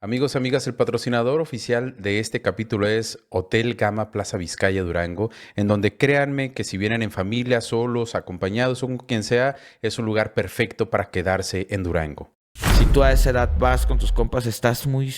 Amigos, amigas, el patrocinador oficial de este capítulo es Hotel Gama Plaza Vizcaya Durango, en donde créanme que si vienen en familia, solos, acompañados o con quien sea, es un lugar perfecto para quedarse en Durango. Si tú a esa edad vas con tus compas, estás muy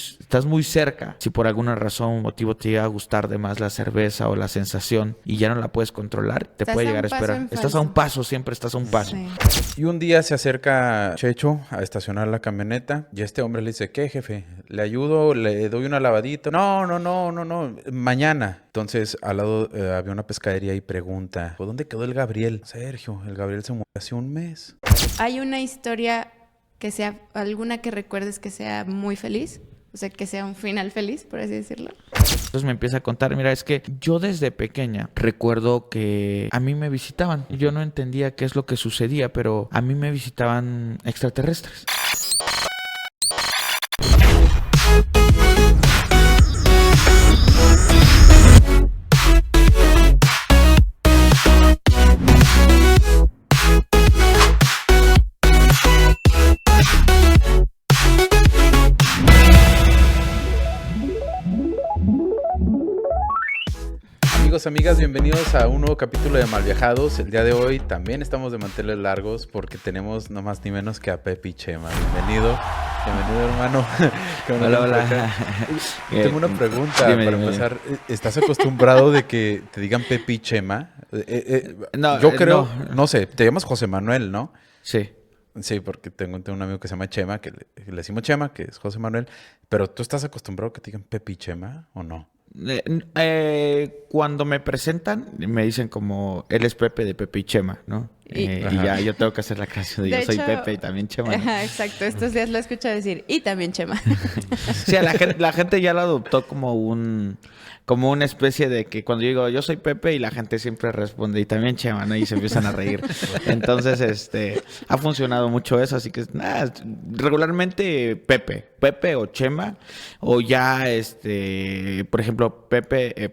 cerca. Si por alguna razón o motivo te llega a gustar de más la cerveza o la sensación y ya no la puedes controlar, te puede llegar a esperar. Estás a un paso, siempre estás a un paso. Sí. Y un día se acerca Checho a estacionar la camioneta y este hombre le dice, ¿qué, jefe? ¿Le ayudo? ¿Le doy una lavadita? No, mañana. Entonces, al lado había una pescadería y pregunta, ¿por dónde quedó el Gabriel? Sergio, el Gabriel se murió hace un mes. ¿Hay una historia que sea, alguna que recuerdes que sea muy feliz? O sea, que sea un final feliz, por así decirlo. Entonces me empieza a contar, mira, es que yo desde pequeña recuerdo que a mí me visitaban. Yo no entendía qué es lo que sucedía, pero a mí me visitaban extraterrestres. Amigos, amigas, bienvenidos a un nuevo capítulo de Malviajados. El día de hoy también estamos de manteles largos porque tenemos no más ni menos que a Pepe y Chema. Bienvenido hermano. Hola. Tengo una pregunta Dime. empezar. ¿Estás acostumbrado de que te digan Pepe y Chema? No, yo creo, no sé, te llamas José Manuel, ¿no? Sí. Sí, porque tengo un amigo que se llama Chema, que le decimos Chema, que es José Manuel. Pero ¿tú estás acostumbrado a que te digan Pepe y Chema o no? Cuando me presentan, me dicen como, él es Pepe de Pepe y Chema, ¿no? Y ya yo tengo que hacer la creación de yo soy Pepe y también Chema, ¿no? Ajá, exacto, estos días lo he escuchado decir, y también Chema. Sí, la gente ya lo adoptó como una especie de que cuando yo digo yo soy Pepe y la gente siempre responde y también Chema, ¿no? Y se empiezan a reír. Entonces, ha funcionado mucho eso, así que nada, regularmente Pepe o Chema, o ya por ejemplo, Pepe,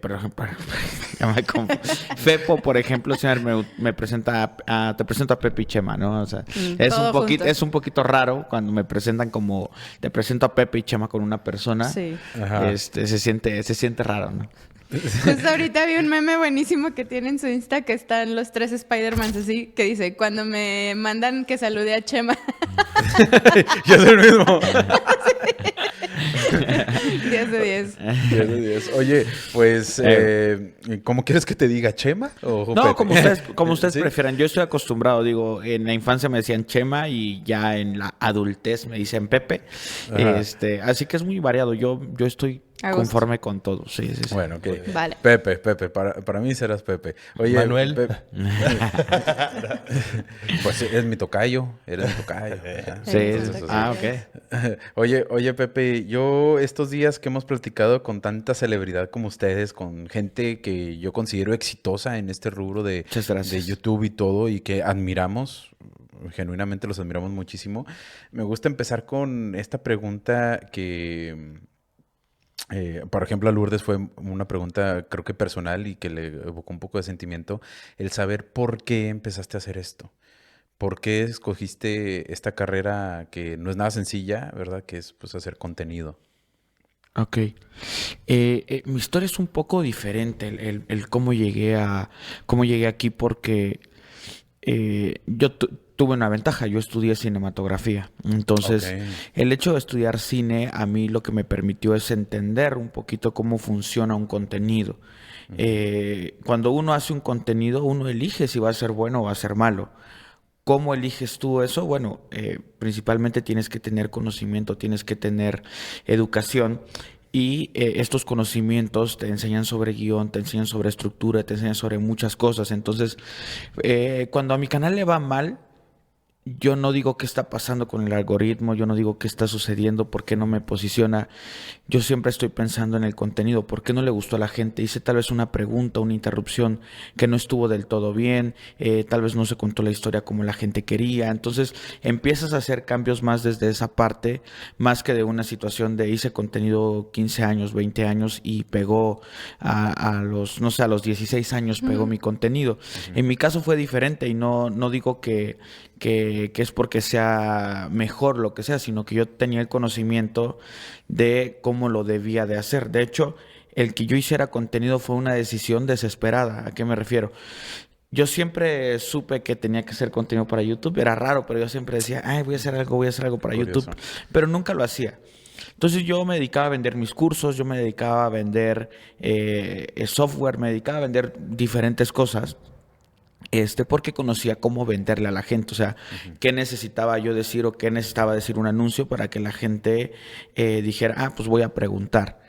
Fepo, por ejemplo, señor, me presenta te presento a Pepe y Chema, ¿no? O sea, es un poquito raro cuando me presentan como te presento a Pepe y Chema con una persona. Sí. Se siente raro, ¿no? Justo ahorita vi un meme buenísimo que tiene en su Insta que están los tres Spider-Mans así, que dice, cuando me mandan que salude a Chema. Yo soy el mismo. 10 de 10. 10 de 10. Oye, pues, ¿cómo quieres que te diga? ¿Chema o No, Pepe? como ustedes ¿Sí? prefieran. Yo estoy acostumbrado, digo, en la infancia me decían Chema y ya en la adultez me dicen Pepe. Así que es muy variado. Yo estoy conforme con todo. Sí. Bueno, ok. Vale. Pepe. Para mí serás Pepe. Oye, Manuel. Pues eres mi tocayo. Sí. Ah, ok. Oye, Pepe, yo estos días que hemos platicado con tanta celebridad como ustedes, con gente que yo considero exitosa en este rubro de YouTube y todo, y que admiramos, genuinamente los admiramos muchísimo, me gusta empezar con esta pregunta que... por ejemplo, a Lourdes fue una pregunta creo que personal y que le evocó un poco de sentimiento, el saber por qué empezaste a hacer esto. ¿Por qué escogiste esta carrera que no es nada sencilla, verdad? Que es pues hacer contenido. Ok. Mi historia es un poco diferente, el cómo llegué aquí, porque yo tuve una ventaja, yo estudié cinematografía. Entonces, el hecho de estudiar cine a mí lo que me permitió es entender un poquito cómo funciona un contenido. Cuando uno hace un contenido, uno elige si va a ser bueno o va a ser malo. ¿Cómo eliges tú eso? Bueno, principalmente tienes que tener conocimiento, tienes que tener educación y estos conocimientos te enseñan sobre guión, te enseñan sobre estructura, te enseñan sobre muchas cosas. Entonces, cuando a mi canal le va mal, yo no digo qué está pasando con el algoritmo, yo no digo qué está sucediendo, por qué no me posiciona. Yo siempre estoy pensando en el contenido, por qué no le gustó a la gente. Hice tal vez una pregunta, una interrupción que no estuvo del todo bien, tal vez no se contó la historia como la gente quería. Entonces empiezas a hacer cambios más desde esa parte, más que de una situación de hice contenido 15 años, 20 años y pegó a los 16 años pegó mi contenido. En mi caso fue diferente y no digo que que es porque sea mejor lo que sea, sino que yo tenía el conocimiento de cómo lo debía de hacer. De hecho, el que yo hiciera contenido fue una decisión desesperada. ¿A qué me refiero? Yo siempre supe que tenía que hacer contenido para YouTube. Era raro, pero yo siempre decía, ay, voy a hacer algo para Curioso. YouTube. Pero nunca lo hacía. Entonces yo me dedicaba a vender mis cursos, yo me dedicaba a vender software, me dedicaba a vender diferentes cosas. Porque conocía cómo venderle a la gente, o sea, qué necesitaba yo decir o qué necesitaba decir un anuncio para que la gente dijera, pues voy a preguntar.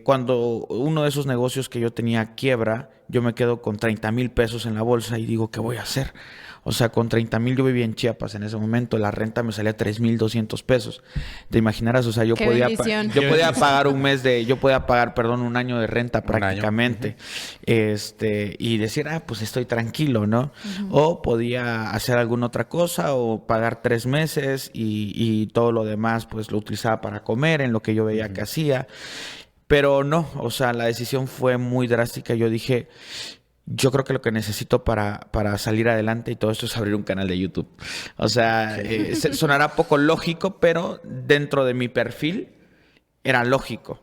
Cuando uno de esos negocios que yo tenía quiebra, yo me quedo con 30,000 pesos en la bolsa y digo, ¿qué voy a hacer? O sea, con 30,000 yo vivía en Chiapas en ese momento, la renta me salía 3,200 pesos. Te imaginarás, o sea, yo podía pagar un año de renta prácticamente. Y decir, pues estoy tranquilo, ¿no? O podía hacer alguna otra cosa o pagar 3 meses y todo lo demás, pues lo utilizaba para comer en lo que yo veía que hacía. Pero no, o sea, la decisión fue muy drástica. Yo dije, yo creo que lo que necesito para salir adelante y todo esto es abrir un canal de YouTube. O sea, sonará poco lógico, pero dentro de mi perfil era lógico.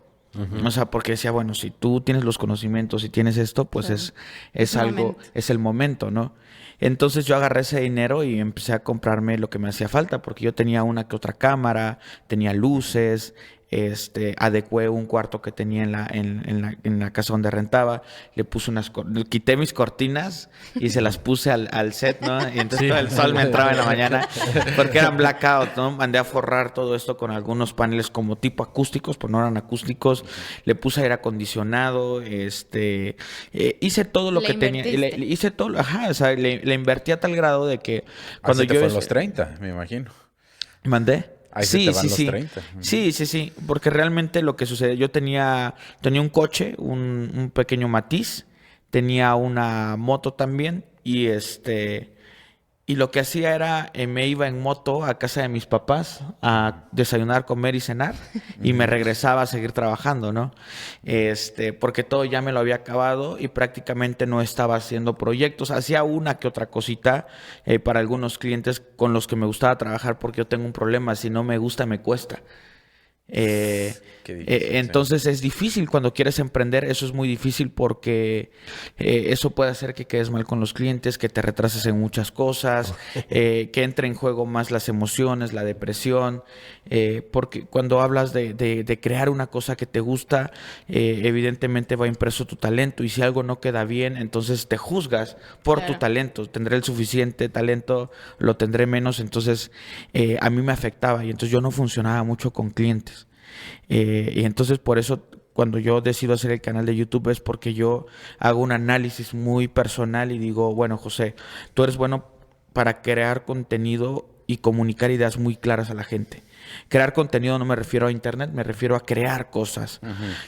O sea, porque decía, bueno, si tú tienes los conocimientos y tienes esto, pues claro, es el momento, ¿no? Entonces yo agarré ese dinero y empecé a comprarme lo que me hacía falta, porque yo tenía una que otra cámara, tenía luces, adecué un cuarto que tenía en la casa donde rentaba, le puse quité mis cortinas y se las puse al set, ¿no? Y entonces todo el sol me entraba en la mañana porque eran blackout, ¿no? Mandé a forrar todo esto con algunos paneles como tipo acústicos, pues no eran acústicos, le puse aire acondicionado, hice todo lo que tenía, hice todo, o sea, le invertí a tal grado de que cuando yo fue los 30, me imagino. ¿Mandé? Ahí sí, se te van los 30. Sí, porque realmente lo que sucede, yo tenía un coche, un pequeño Matiz, tenía una moto también y lo que hacía era, me iba en moto a casa de mis papás a desayunar, comer y cenar y me regresaba a seguir trabajando, ¿no? Porque todo ya me lo había acabado y prácticamente no estaba haciendo proyectos. Hacía una que otra cosita para algunos clientes con los que me gustaba trabajar porque yo tengo un problema, si no me gusta me cuesta. Entonces es difícil cuando quieres emprender, eso es muy difícil porque eso puede hacer que quedes mal con los clientes, que te retrases en muchas cosas, que entre en juego más las emociones, la depresión, porque cuando hablas de crear una cosa que te gusta, evidentemente va impreso tu talento y si algo no queda bien, entonces te juzgas por tu talento, tendré el suficiente talento, lo tendré menos, entonces a mí me afectaba y entonces yo no funcionaba mucho con clientes. Y entonces por eso cuando yo decido hacer el canal de YouTube es porque yo hago un análisis muy personal y digo, bueno, José, tú eres bueno para crear contenido y comunicar ideas muy claras a la gente. Crear contenido no me refiero a internet, me refiero a crear cosas.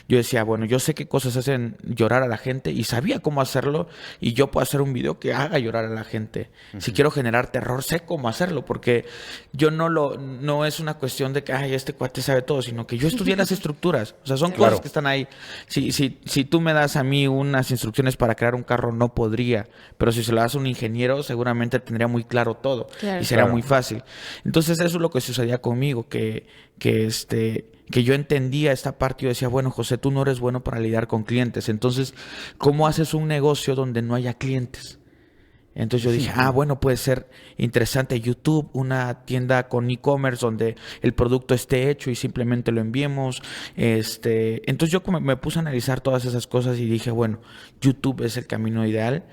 Yo decía, bueno, yo sé qué cosas hacen llorar a la gente y sabía cómo hacerlo y yo puedo hacer un video que haga llorar a la gente. Si quiero generar terror, sé cómo hacerlo porque yo no es una cuestión de que, este cuate sabe todo, sino que yo estudié las estructuras. O sea, son cosas que están ahí. Si tú me das a mí unas instrucciones para crear un carro, no podría. Pero si se lo das a un ingeniero, seguramente tendría muy claro todo y sería muy fácil. Entonces, eso es lo que sucedía conmigo, que yo entendía esta parte. Yo decía, bueno, José, tú no eres bueno para lidiar con clientes. Entonces, ¿cómo haces un negocio donde no haya clientes? Entonces yo dije, bueno, puede ser interesante YouTube, una tienda con e-commerce donde el producto esté hecho y simplemente lo enviemos. Entonces yo me puse a analizar todas esas cosas y dije, bueno, YouTube es el camino ideal.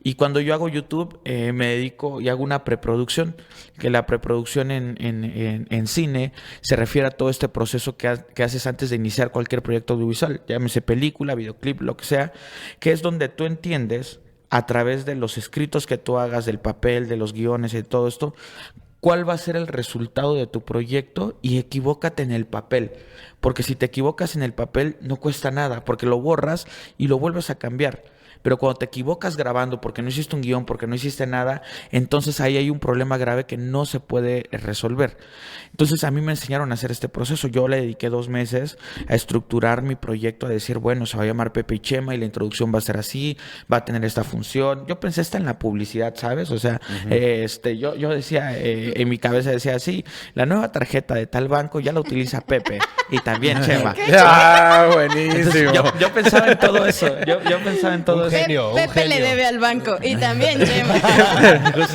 Y cuando yo hago YouTube, me dedico y hago una preproducción, que la preproducción en cine se refiere a todo este proceso que haces antes de iniciar cualquier proyecto audiovisual, llámese película, videoclip, lo que sea, que es donde tú entiendes a través de los escritos que tú hagas, del papel, de los guiones y de todo esto, cuál va a ser el resultado de tu proyecto y equivócate en el papel. Porque si te equivocas en el papel no cuesta nada, porque lo borras y lo vuelves a cambiar. Pero cuando te equivocas grabando porque no hiciste un guión, porque no hiciste nada, entonces ahí hay un problema grave que no se puede resolver. Entonces a mí me enseñaron a hacer este proceso. Yo le dediqué 2 meses a estructurar mi proyecto, a decir, bueno, se va a llamar Pepe y Chema y la introducción va a ser así, va a tener esta función. Yo pensé hasta en la publicidad, ¿sabes? O sea, yo decía, en mi cabeza decía así, la nueva tarjeta de tal banco ya la utiliza Pepe y también Chema. Ah, buenísimo. Entonces, yo pensaba en todo eso. Yo pensaba en todo Un eso. genio, un Pepe genio. le debe al banco y también Chema.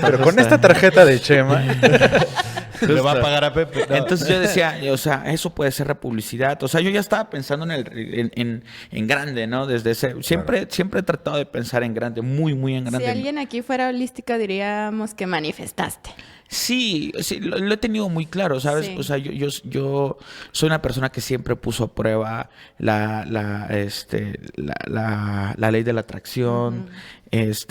Pero con esta tarjeta de Chema. Le va a pagar a Pepe. No. Entonces yo decía, o sea, eso puede ser republicidad. O sea, yo ya estaba pensando en grande, ¿no? Desde ese... Siempre he tratado de pensar en grande, muy, muy en grande. Si alguien aquí fuera holístico, diríamos que manifestaste. Sí, lo he tenido muy claro, ¿sabes? Sí. O sea, yo soy una persona que siempre puso a prueba la ley de la atracción,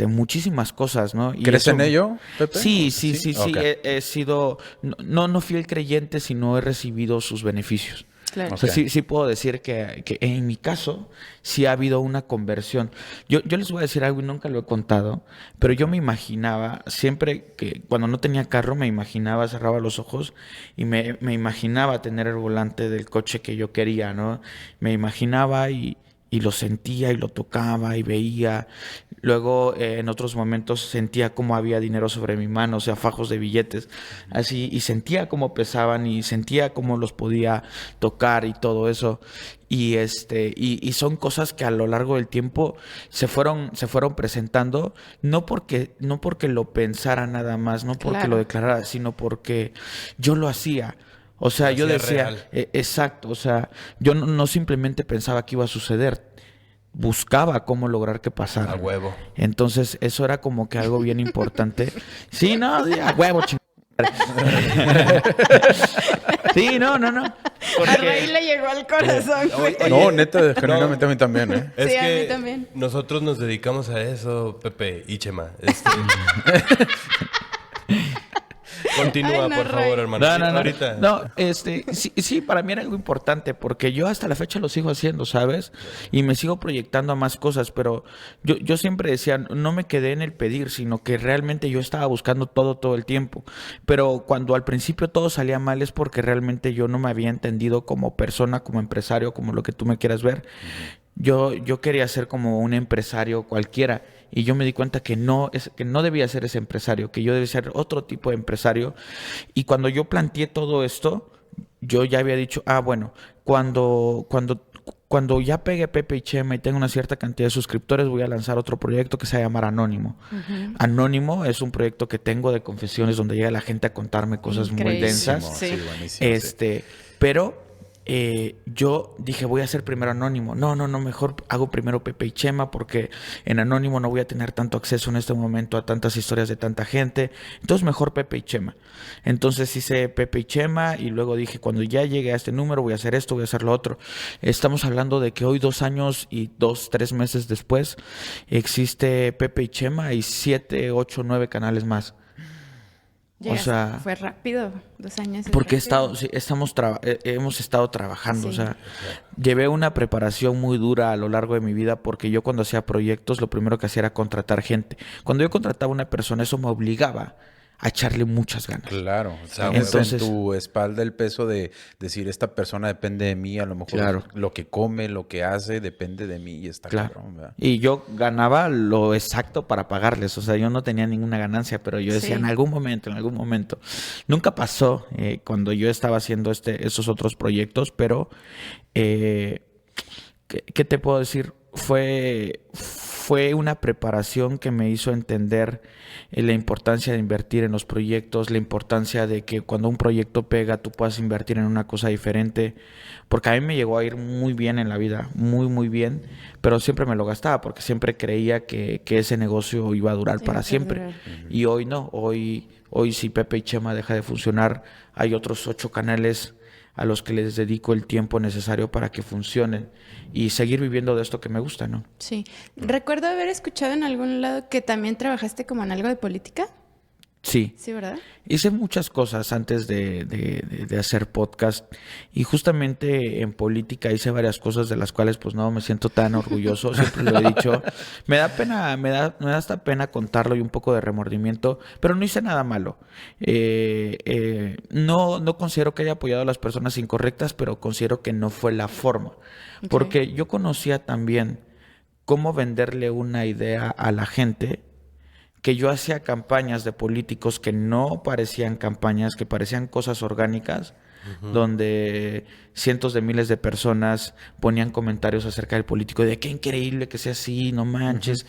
muchísimas cosas, ¿no? Y ¿Crees eso- en ello, Pepe? Sí. Ok. He sido, no fiel creyente, sino he recibido sus beneficios. Claro. O sea, Ok. sí puedo decir que en mi caso sí ha habido una conversión. Yo les voy a decir algo y nunca lo he contado, pero yo me imaginaba, siempre que cuando no tenía carro, me imaginaba, cerraba los ojos y me imaginaba tener el volante del coche que yo quería, ¿no? Me imaginaba y lo sentía y lo tocaba y veía. Luego, en otros momentos sentía cómo había dinero sobre mi mano, o sea, fajos de billetes, así, y sentía cómo pesaban y sentía cómo los podía tocar y todo eso. Y son cosas que a lo largo del tiempo se fueron presentando, no porque lo pensara nada más, no porque Claro. lo declarara, sino porque yo lo hacía. O sea, yo Hacía decía, real. exacto, o sea, yo no simplemente pensaba que iba a suceder, buscaba cómo lograr que pasara. A huevo. Entonces, eso era como que algo bien importante. Sí, no, a huevo, Sí, no. A Porque Rey le llegó al corazón. güey. No, neta, genuinamente a mí también, ¿eh? Es Sí, a que mí también. nosotros nos dedicamos a eso, Pepe y Chema. Continúa, Ay, no, por Ray. favor, hermano. Ahorita. No, sí, para mí era algo importante porque yo hasta la fecha lo sigo haciendo, ¿sabes? Y me sigo proyectando a más cosas, pero yo siempre decía, no me quedé en el pedir, sino que realmente yo estaba buscando todo el tiempo. Pero cuando al principio todo salía mal es porque realmente yo no me había entendido como persona, como empresario, como lo que tú me quieras ver. Yo quería ser como un empresario cualquiera y yo me di cuenta que no debía ser ese empresario, que yo debía ser otro tipo de empresario. Y cuando yo planteé todo esto, yo ya había dicho, bueno, cuando ya pegue Pepe y Chema y tenga una cierta cantidad de suscriptores, voy a lanzar otro proyecto que se va a llamar Anónimo. Anónimo es un proyecto que tengo de confesiones donde llega la gente a contarme cosas muy Increíble. densas. Sí. Buenísimo. Sí. Pero yo dije, voy a hacer primero Anónimo. No, mejor hago primero Pepe y Chema porque en Anónimo no voy a tener tanto acceso en este momento a tantas historias de tanta gente. Entonces mejor Pepe y Chema. Entonces hice Pepe y Chema y luego dije, cuando ya llegue a este número voy a hacer esto, voy a hacer lo otro. Estamos hablando de que hoy 2 años y 3 meses después existe Pepe y Chema y 7, 8, 9 canales más. Llegaste, o sea, fue rápido, 2 años. es Porque rápido. hemos estado trabajando, Sí. o sea, llevé una preparación muy dura a lo largo de mi vida porque yo cuando hacía proyectos lo primero que hacía era contratar gente. Cuando yo contrataba a una persona eso me obligaba a echarle muchas ganas. Claro, o sea, Entonces- en tu espalda el peso de decir esta persona depende de mí, a lo mejor Claro. lo que come, lo que hace, depende de mí y está Claro. cabrón, ¿verdad? Y yo ganaba lo exacto para pagarles, o sea, yo no tenía ninguna ganancia, pero yo decía Sí. en algún momento. Nunca pasó cuando yo estaba haciendo esos otros proyectos, pero ¿qué te puedo decir? Fue una preparación que me hizo entender la importancia de invertir en los proyectos, la importancia de que cuando un proyecto pega tú puedas invertir en una cosa diferente, porque a mí me llegó a ir muy bien en la vida, muy bien, pero siempre me lo gastaba porque siempre creía que ese negocio iba a durar para siempre. durar. Y hoy no, hoy si Pepe y Chema deja de funcionar, hay otros 8 canales a los que les dedico el tiempo necesario para que funcionen y seguir viviendo de esto que me gusta, ¿no? Sí. Recuerdo haber escuchado en algún lado que también trabajaste como en algo de política. Sí. Sí, ¿verdad? Hice muchas cosas antes de hacer podcast y justamente en política hice varias cosas de las cuales pues no me siento tan orgulloso, siempre lo he dicho. Me da pena, me da hasta pena contarlo y un poco de remordimiento, pero no hice nada malo. No considero que haya apoyado a las personas incorrectas, pero considero que no fue la forma. Ok. Porque yo conocía también cómo venderle una idea a la gente, que yo hacía campañas de políticos que no parecían campañas, que parecían cosas orgánicas, donde cientos de miles de personas ponían comentarios acerca del político, de qué increíble que sea así, no manches.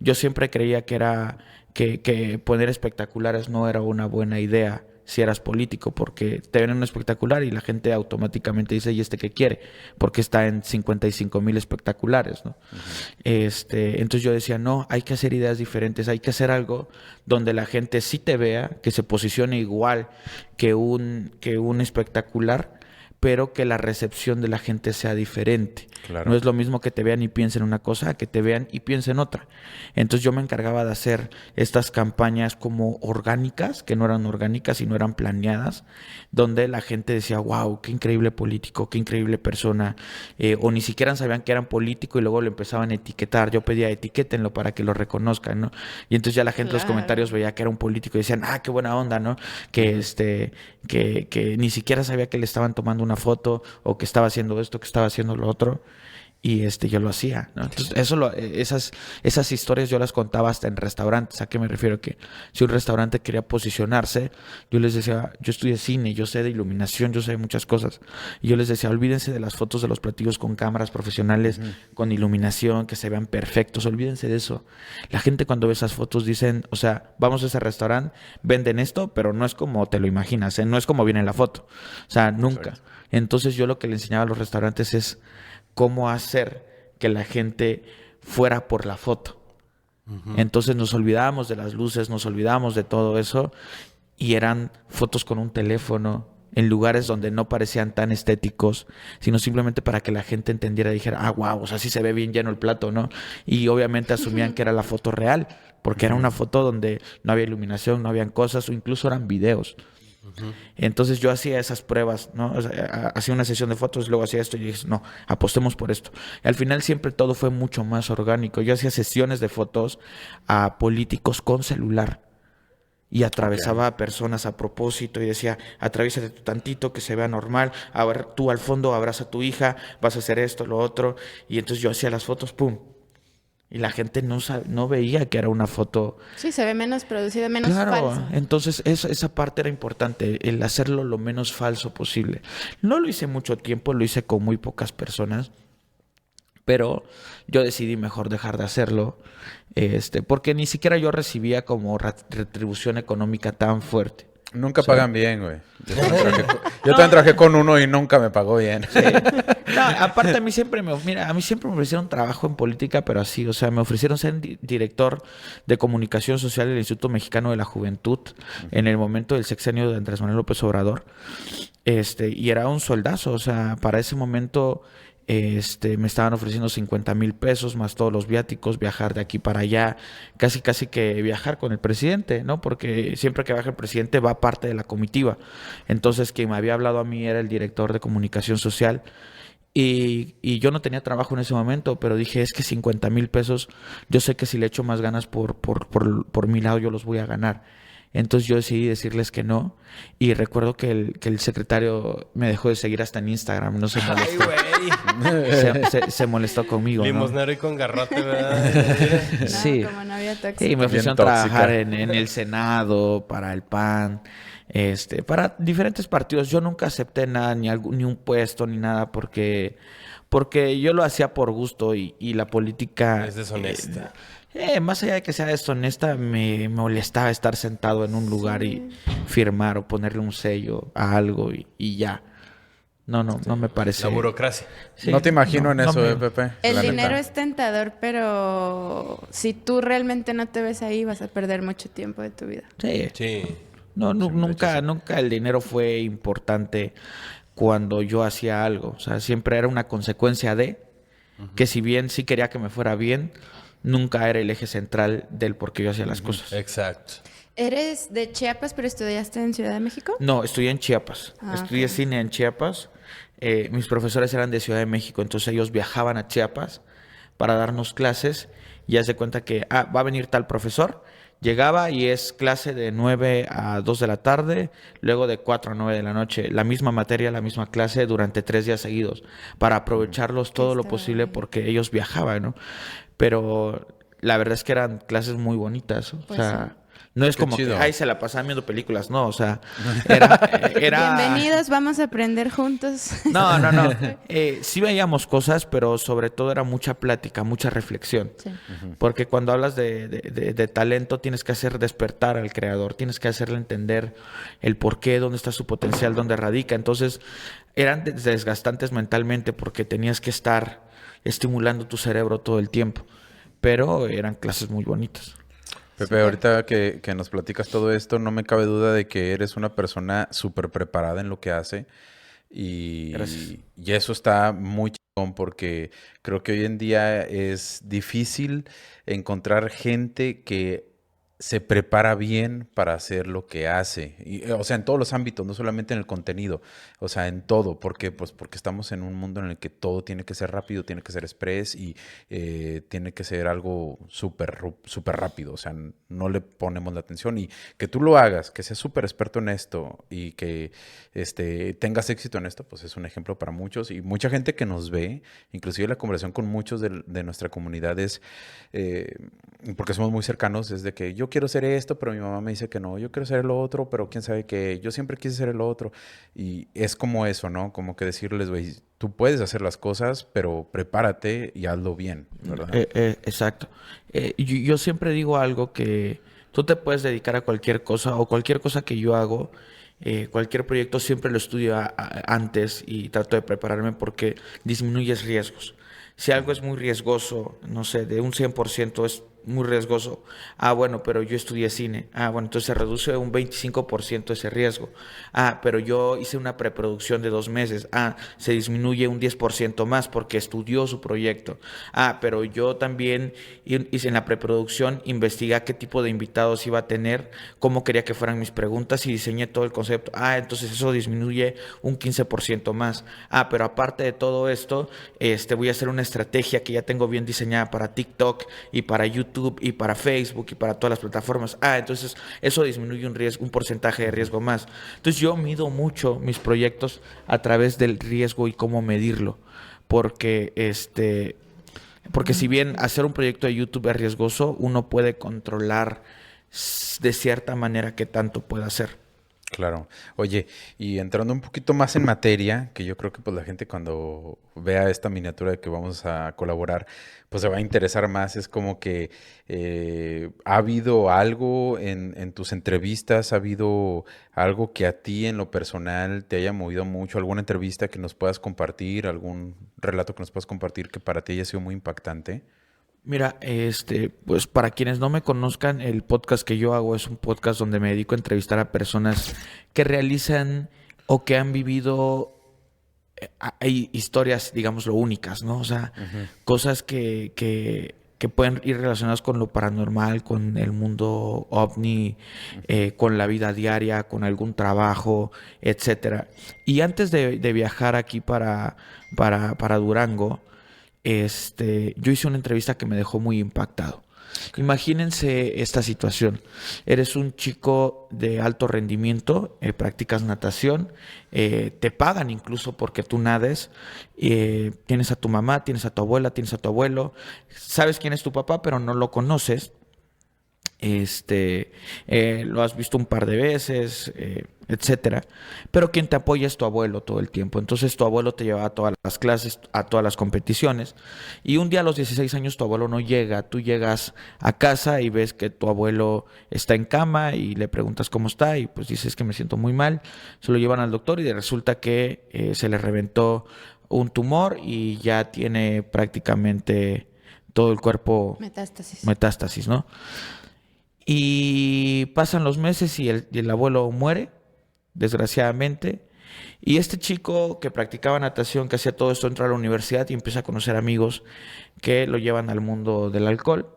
Yo siempre creía que era que poner espectaculares no era una buena idea si eras político, porque te ven en un espectacular y la gente automáticamente dice, ¿y este qué quiere? Porque está en 55,000 espectaculares, ¿no? Entonces yo decía, no, hay que hacer ideas diferentes, hay que hacer algo donde la gente sí te vea, que se posicione igual que un espectacular, pero que la recepción de la gente sea diferente. Claro. No es lo mismo que te vean y piensen una cosa, que te vean y piensen otra. Entonces yo me encargaba de hacer estas campañas como orgánicas, que no eran orgánicas y no eran planeadas, donde la gente decía, wow, qué increíble político, qué increíble persona, o ni siquiera sabían que eran político y luego lo empezaban a etiquetar. Yo pedía, etiquétenlo para que lo reconozcan, ¿no? Y entonces ya la gente en los Claro. comentarios veía que era un político y decían, qué buena onda, ¿no? Que ni siquiera sabía que le estaban tomando una foto o que estaba haciendo esto, que estaba haciendo lo otro. Y yo lo hacía, ¿no? Entonces, esas historias yo las contaba hasta en restaurantes. ¿A qué me refiero? Que si un restaurante quería posicionarse, yo les decía, yo estudié cine, yo sé de iluminación, yo sé de muchas cosas. Y yo les decía, olvídense de las fotos de los platillos con cámaras profesionales, con iluminación, que se vean perfectos, olvídense de eso. La gente cuando ve esas fotos dicen, o sea, vamos a ese restaurante, venden esto, pero no es como te lo imaginas, ¿eh? No es como viene en la foto. O sea, nunca. Exacto. Entonces yo lo que le enseñaba a los restaurantes es cómo hacer que la gente fuera por la foto. Entonces nos olvidábamos de las luces, nos olvidábamos de todo eso y eran fotos con un teléfono en lugares donde no parecían tan estéticos, sino simplemente para que la gente entendiera y dijera, wow, o sea, sí se ve bien lleno el plato, ¿no? Y obviamente asumían que era la foto real, porque era una foto donde no había iluminación, no habían cosas, o incluso eran videos. Entonces yo hacía esas pruebas, ¿no? O sea, hacía una sesión de fotos, luego hacía esto y dije, no, apostemos por esto. Y al final siempre todo fue mucho más orgánico. Yo hacía sesiones de fotos a políticos con celular y atravesaba a personas a propósito y decía, atraviésate tú tantito, que se vea normal, a ver, tú al fondo abraza a tu hija, vas a hacer esto, lo otro. Y entonces yo hacía las fotos, ¡pum! Y la gente no veía que era una foto. Sí, se ve menos producido, menos Claro, falso. entonces esa parte era importante, el hacerlo lo menos falso posible. No lo hice mucho tiempo, lo hice con muy pocas personas, pero yo decidí mejor dejar de hacerlo, porque ni siquiera yo recibía como retribución económica tan fuerte. Nunca pagan bien, güey. Yo también trabajé con uno y nunca me pagó bien. Sí. No, aparte a mí siempre me ofrecieron trabajo en política, pero así, o sea, me ofrecieron ser director de comunicación social del Instituto Mexicano de la Juventud en el momento del sexenio de Andrés Manuel López Obrador. Y era un sueldazo, o sea, para ese momento me estaban ofreciendo 50,000 pesos más todos los viáticos, viajar de aquí para allá, casi que viajar con el presidente, ¿no? Porque siempre que viaja el presidente va parte de la comitiva. Entonces quien me había hablado a mí era el director de comunicación social y yo no tenía trabajo en ese momento, pero dije, es que 50,000 pesos, yo sé que si le echo más ganas por mi lado yo los voy a ganar. Entonces yo decidí decirles que no. Y recuerdo que el secretario me dejó de seguir hasta en Instagram. No se molestó. Se molestó conmigo, ¿no? Limosnero y con garrote, ¿verdad? No, Sí. como novia tóxica. Y me ofrecieron Bien tóxica. trabajar en el Senado, para el PAN, para diferentes partidos. Yo nunca acepté nada, ni un puesto, ni nada, porque yo lo hacía por gusto y la política... Es deshonesta. Más allá de que sea deshonesta, me molestaba estar sentado en un lugar y firmar o ponerle un sello a algo y ya. No me parece. La burocracia. Sí, No te imagino en eso, me- Pepe. El la dinero neta. es tentador, pero si tú realmente no te ves ahí, vas a perder mucho tiempo de tu vida. Sí. Sí. Nunca el dinero fue importante cuando yo hacía algo. O sea, siempre era una consecuencia de que si bien sí quería que me fuera bien, nunca era el eje central del por qué yo hacía las cosas. Exacto. ¿Eres de Chiapas, pero estudiaste en Ciudad de México? No, estudié en Chiapas. Ah, Estudié ok. cine en Chiapas. Mis profesores eran de Ciudad de México, entonces ellos viajaban a Chiapas para darnos clases. Y haz de cuenta que va a venir tal profesor. Llegaba y es clase de 9 a 2 de la tarde, luego de 4 a 9 de la noche. La misma materia, la misma clase durante 3 días seguidos, para aprovecharlos todo lo Está posible bien. porque ellos viajaban, ¿no? Pero la verdad es que eran clases muy bonitas. O Pues sea, no es Qué como chido. que, ay, se la pasaban viendo películas. No, o sea, era... Bienvenidos, vamos a aprender juntos. No, no, no. Sí veíamos cosas, pero sobre todo era mucha plática, mucha reflexión. Sí. Porque cuando hablas de talento, tienes que hacer despertar al creador, tienes que hacerle entender el por qué, dónde está su potencial, dónde radica. Entonces, eran desgastantes mentalmente porque tenías que estar estimulando tu cerebro todo el tiempo. Pero eran clases muy bonitas. Pepe, Súper. ahorita que nos platicas todo esto, no me cabe duda de que eres una persona súper preparada en lo que hace Gracias. y eso está muy chingón porque creo que hoy en día es difícil encontrar gente que se prepara bien para hacer lo que hace. Y, o sea, en todos los ámbitos, no solamente en el contenido, o sea, en todo, porque pues porque estamos en un mundo en el que todo tiene que ser rápido, tiene que ser express y tiene que ser algo súper rápido, o sea, no le ponemos la atención y que tú lo hagas, que seas súper experto en esto y que tengas éxito en esto, pues es un ejemplo para muchos y mucha gente que nos ve, inclusive la conversación con muchos de nuestra comunidad es, eh, porque somos muy cercanos, es de que yo quiero ser esto, pero mi mamá me dice que no, yo quiero ser lo otro, pero quién sabe que yo siempre quise ser el otro y es como eso, ¿no? Como que decirles, güey, tú puedes hacer las cosas, pero prepárate y hazlo bien, ¿verdad? Exacto. Yo siempre digo algo que tú te puedes dedicar a cualquier cosa o cualquier cosa que yo hago, cualquier proyecto siempre lo estudio antes y trato de prepararme porque disminuyes riesgos. Si algo es muy riesgoso, no sé, de un 100% es muy riesgoso. Ah, bueno, pero yo estudié cine. Ah, bueno, entonces se reduce un 25% ese riesgo. Ah, pero yo hice una preproducción de 2 meses. Ah, se disminuye un 10% más porque estudió su proyecto. Ah, pero yo también hice en la preproducción, investigué qué tipo de invitados iba a tener, cómo quería que fueran mis preguntas y diseñé todo el concepto. Ah, entonces eso disminuye un 15% más. Ah, pero aparte de todo esto, voy a hacer una estrategia que ya tengo bien diseñada para TikTok y para YouTube y para Facebook y para todas las plataformas. Ah, entonces eso disminuye un porcentaje de riesgo más. Entonces yo mido mucho mis proyectos a través del riesgo y cómo medirlo. Porque porque si bien hacer un proyecto de YouTube es riesgoso, uno puede controlar de cierta manera qué tanto puede hacer. Claro. Oye, y entrando un poquito más en materia, que yo creo que pues la gente cuando vea esta miniatura de que vamos a colaborar, pues se va a interesar más. Es como que ha habido algo en tus entrevistas, ha habido algo que a ti en lo personal te haya movido mucho, alguna entrevista que nos puedas compartir, algún relato que nos puedas compartir que para ti haya sido muy impactante. Mira, pues para quienes no me conozcan, el podcast que yo hago es un podcast donde me dedico a entrevistar a personas que realizan o que han vivido hay historias, digámoslo, únicas, ¿no? O sea, Ujú. cosas que pueden ir relacionadas con lo paranormal, con el mundo ovni, con la vida diaria, con algún trabajo, etcétera. Y antes de viajar aquí para Durango, yo hice una entrevista que me dejó muy impactado. Imagínense esta situación. Eres un chico de alto rendimiento, practicas natación, te pagan incluso porque tú nades, tienes a tu mamá, tienes a tu abuela, tienes a tu abuelo, sabes quién es tu papá, pero no lo conoces. Lo has visto un par de veces, etcétera. Pero quien te apoya es tu abuelo todo el tiempo. Entonces tu abuelo te lleva a todas las clases, a todas las competiciones. Y un día a los 16 años tu abuelo no llega. Tú llegas a casa y ves que tu abuelo está en cama y le preguntas cómo está y pues dices que me siento muy mal. Se lo llevan al doctor y resulta que se le reventó un tumor y ya tiene prácticamente todo el cuerpo metástasis, ¿no? Y pasan los meses y el abuelo muere, desgraciadamente. Y este chico que practicaba natación, que hacía todo esto, entra a la universidad y empieza a conocer amigos que lo llevan al mundo del alcohol.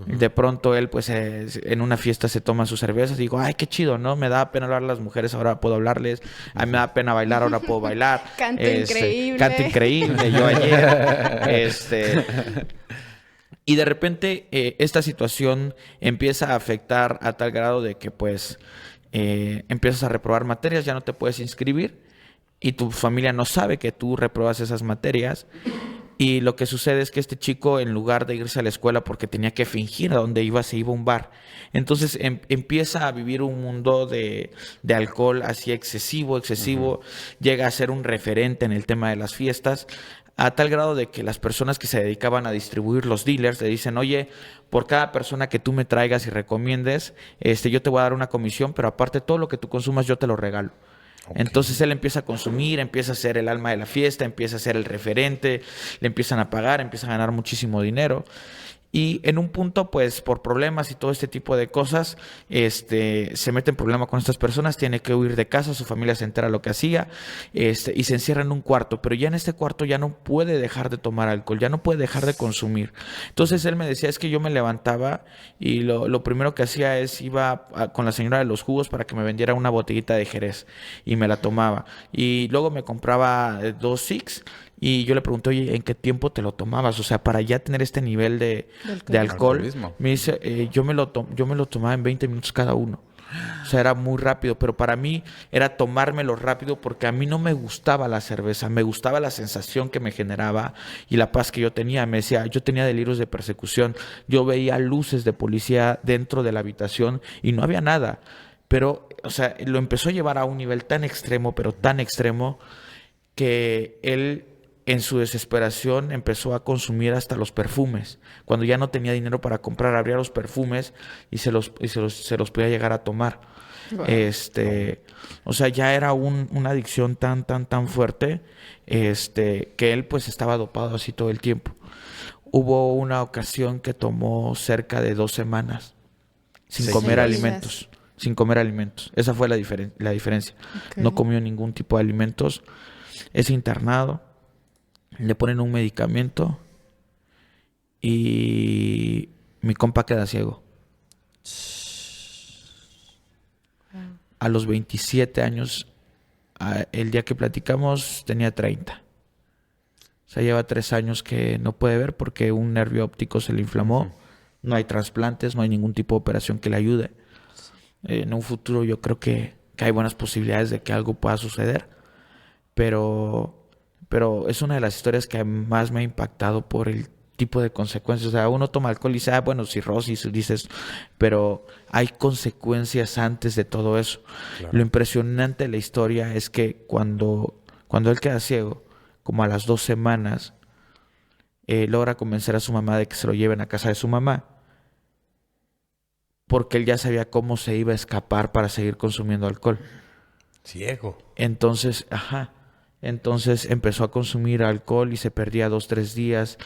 De pronto él, pues, en una fiesta se toma sus cervezas. Digo, ay, qué chido, ¿no? Me da pena hablar a las mujeres, ahora puedo hablarles. A mí me da pena bailar, ahora puedo bailar. Canto increíble. Canto increíble, yo ayer. Y de repente esta situación empieza a afectar a tal grado de que, pues, empiezas a reprobar materias, ya no te puedes inscribir. Y tu familia no sabe que tú repruebas esas materias. Y lo que sucede es que este chico, en lugar de irse a la escuela porque tenía que fingir a dónde iba, se iba a un bar. Entonces empieza a vivir un mundo de alcohol así excesivo. Llega a ser un referente en el tema de las fiestas, a tal grado de que las personas que se dedicaban a distribuir, los dealers, le dicen, oye, por cada persona que tú me traigas y recomiendes, yo te voy a dar una comisión, pero aparte todo lo que tú consumas yo te lo regalo. Okay. Entonces él empieza a consumir, empieza a ser el alma de la fiesta, empieza a ser el referente, le empiezan a pagar, empieza a ganar muchísimo dinero. Y en un punto, pues, por problemas y todo este tipo de cosas, se mete en problema con estas personas, tiene que huir de casa, su familia se entera lo que hacía, y se encierra en un cuarto. Pero ya en este cuarto ya no puede dejar de tomar alcohol, ya no puede dejar de consumir. Entonces él me decía, es que yo me levantaba y lo primero que hacía es iba con la señora de los jugos para que me vendiera una botellita de Jerez y me la tomaba. Y luego me compraba 2 Six. Y yo le pregunté, oye, ¿en qué tiempo te lo tomabas? O sea, para ya tener este nivel de alcohol. Me dice, yo me lo tomaba en 20 minutos cada uno. O sea, era muy rápido. Pero para mí era tomármelo rápido porque a mí no me gustaba la cerveza. Me gustaba la sensación que me generaba y la paz que yo tenía. Me decía, yo tenía delirios de persecución. Yo veía luces de policía dentro de la habitación y no había nada. Pero, o sea, lo empezó a llevar a un nivel tan extremo, pero tan extremo, que él, en su desesperación, empezó a consumir hasta los perfumes. Cuando ya no tenía dinero para comprar, abría los perfumes y se los podía llegar a tomar. Wow. O sea, ya era una adicción tan fuerte, que él, pues, estaba dopado así todo el tiempo. Hubo una ocasión que tomó cerca de 2 semanas sin comer alimentos. Sin comer alimentos. Esa fue la diferencia. Okay. No comió ningún tipo de alimentos. Es internado. Le ponen un medicamento y mi compa queda ciego. A los 27 años, el día que platicamos, tenía 30. O sea, lleva 3 años que no puede ver porque un nervio óptico se le inflamó. No hay trasplantes, no hay ningún tipo de operación que le ayude. En un futuro yo creo que hay buenas posibilidades de que algo pueda suceder. Pero es una de las historias que más me ha impactado por el tipo de consecuencias. O sea, uno toma alcohol y dice, bueno, cirrosis, dices, pero hay consecuencias antes de todo eso. Claro. Lo impresionante de la historia es que cuando él queda ciego, como a las 2 semanas, logra convencer a su mamá de que se lo lleven a casa de su mamá, porque él ya sabía cómo se iba a escapar para seguir consumiendo alcohol. Ciego. Entonces empezó a consumir alcohol y se perdía 2-3 días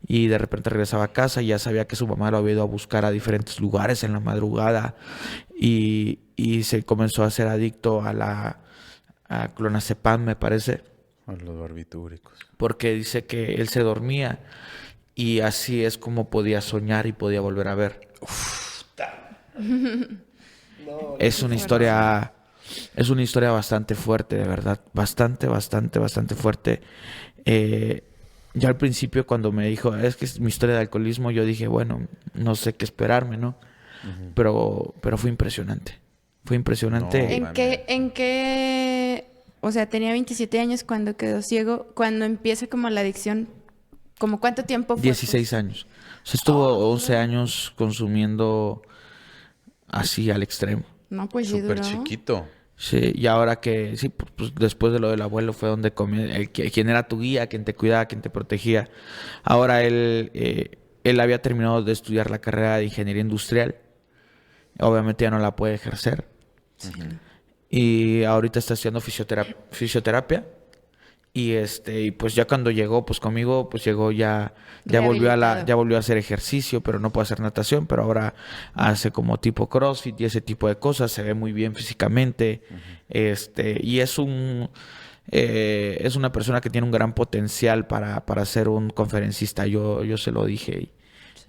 y de repente regresaba a casa y ya sabía que su mamá lo había ido a buscar a diferentes lugares en la madrugada y se comenzó a ser adicto a clonazepam, me parece. A los barbitúricos. Porque dice que él se dormía y así es como podía soñar y podía volver a ver. Es una historia bastante fuerte, de verdad. Bastante fuerte. Yo al principio, cuando me dijo, es que es mi historia de alcoholismo, yo dije, bueno, no sé qué esperarme, ¿no? Uh-huh. Pero fue impresionante. Fue impresionante. No, ¿En qué? O sea, tenía 27 años cuando quedó ciego. Cuando empieza como la adicción, ¿como cuánto tiempo fue? 16 años. O sea, estuvo 11 años consumiendo así al extremo. No, pues sí, súper chiquito. Sí, y ahora que, sí, pues después de lo del abuelo fue donde quien era tu guía, quien te cuidaba, quien te protegía. Ahora él había terminado de estudiar la carrera de ingeniería industrial. Obviamente ya no la puede ejercer. Sí. Y ahorita está estudiando fisioterapia. Y pues ya cuando llegó pues conmigo, pues llegó ya volvió a hacer ejercicio, pero no puede hacer natación, pero ahora hace como tipo CrossFit y ese tipo de cosas, se ve muy bien físicamente. Uh-huh. Y es una persona que tiene un gran potencial para ser un conferencista. Yo se lo dije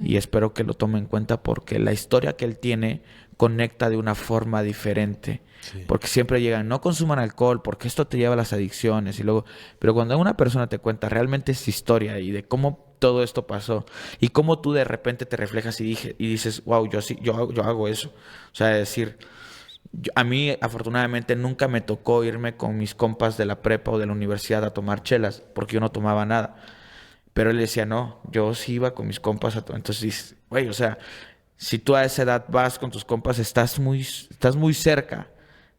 Y espero que lo tome en cuenta porque la historia que él tiene conecta de una forma diferente. Sí. Porque siempre llegan, no consuman alcohol porque esto te lleva a las adicciones. Y luego, pero cuando una persona te cuenta realmente esa historia y de cómo todo esto pasó y cómo tú de repente te reflejas y dices, wow, yo hago eso. O sea, decir, a mí afortunadamente nunca me tocó irme con mis compas de la prepa o de la universidad a tomar chelas porque yo no tomaba nada. Pero él decía, no, yo sí iba con mis compas a tomar. Entonces dices, güey, o sea, si tú a esa edad vas con tus compas, estás muy cerca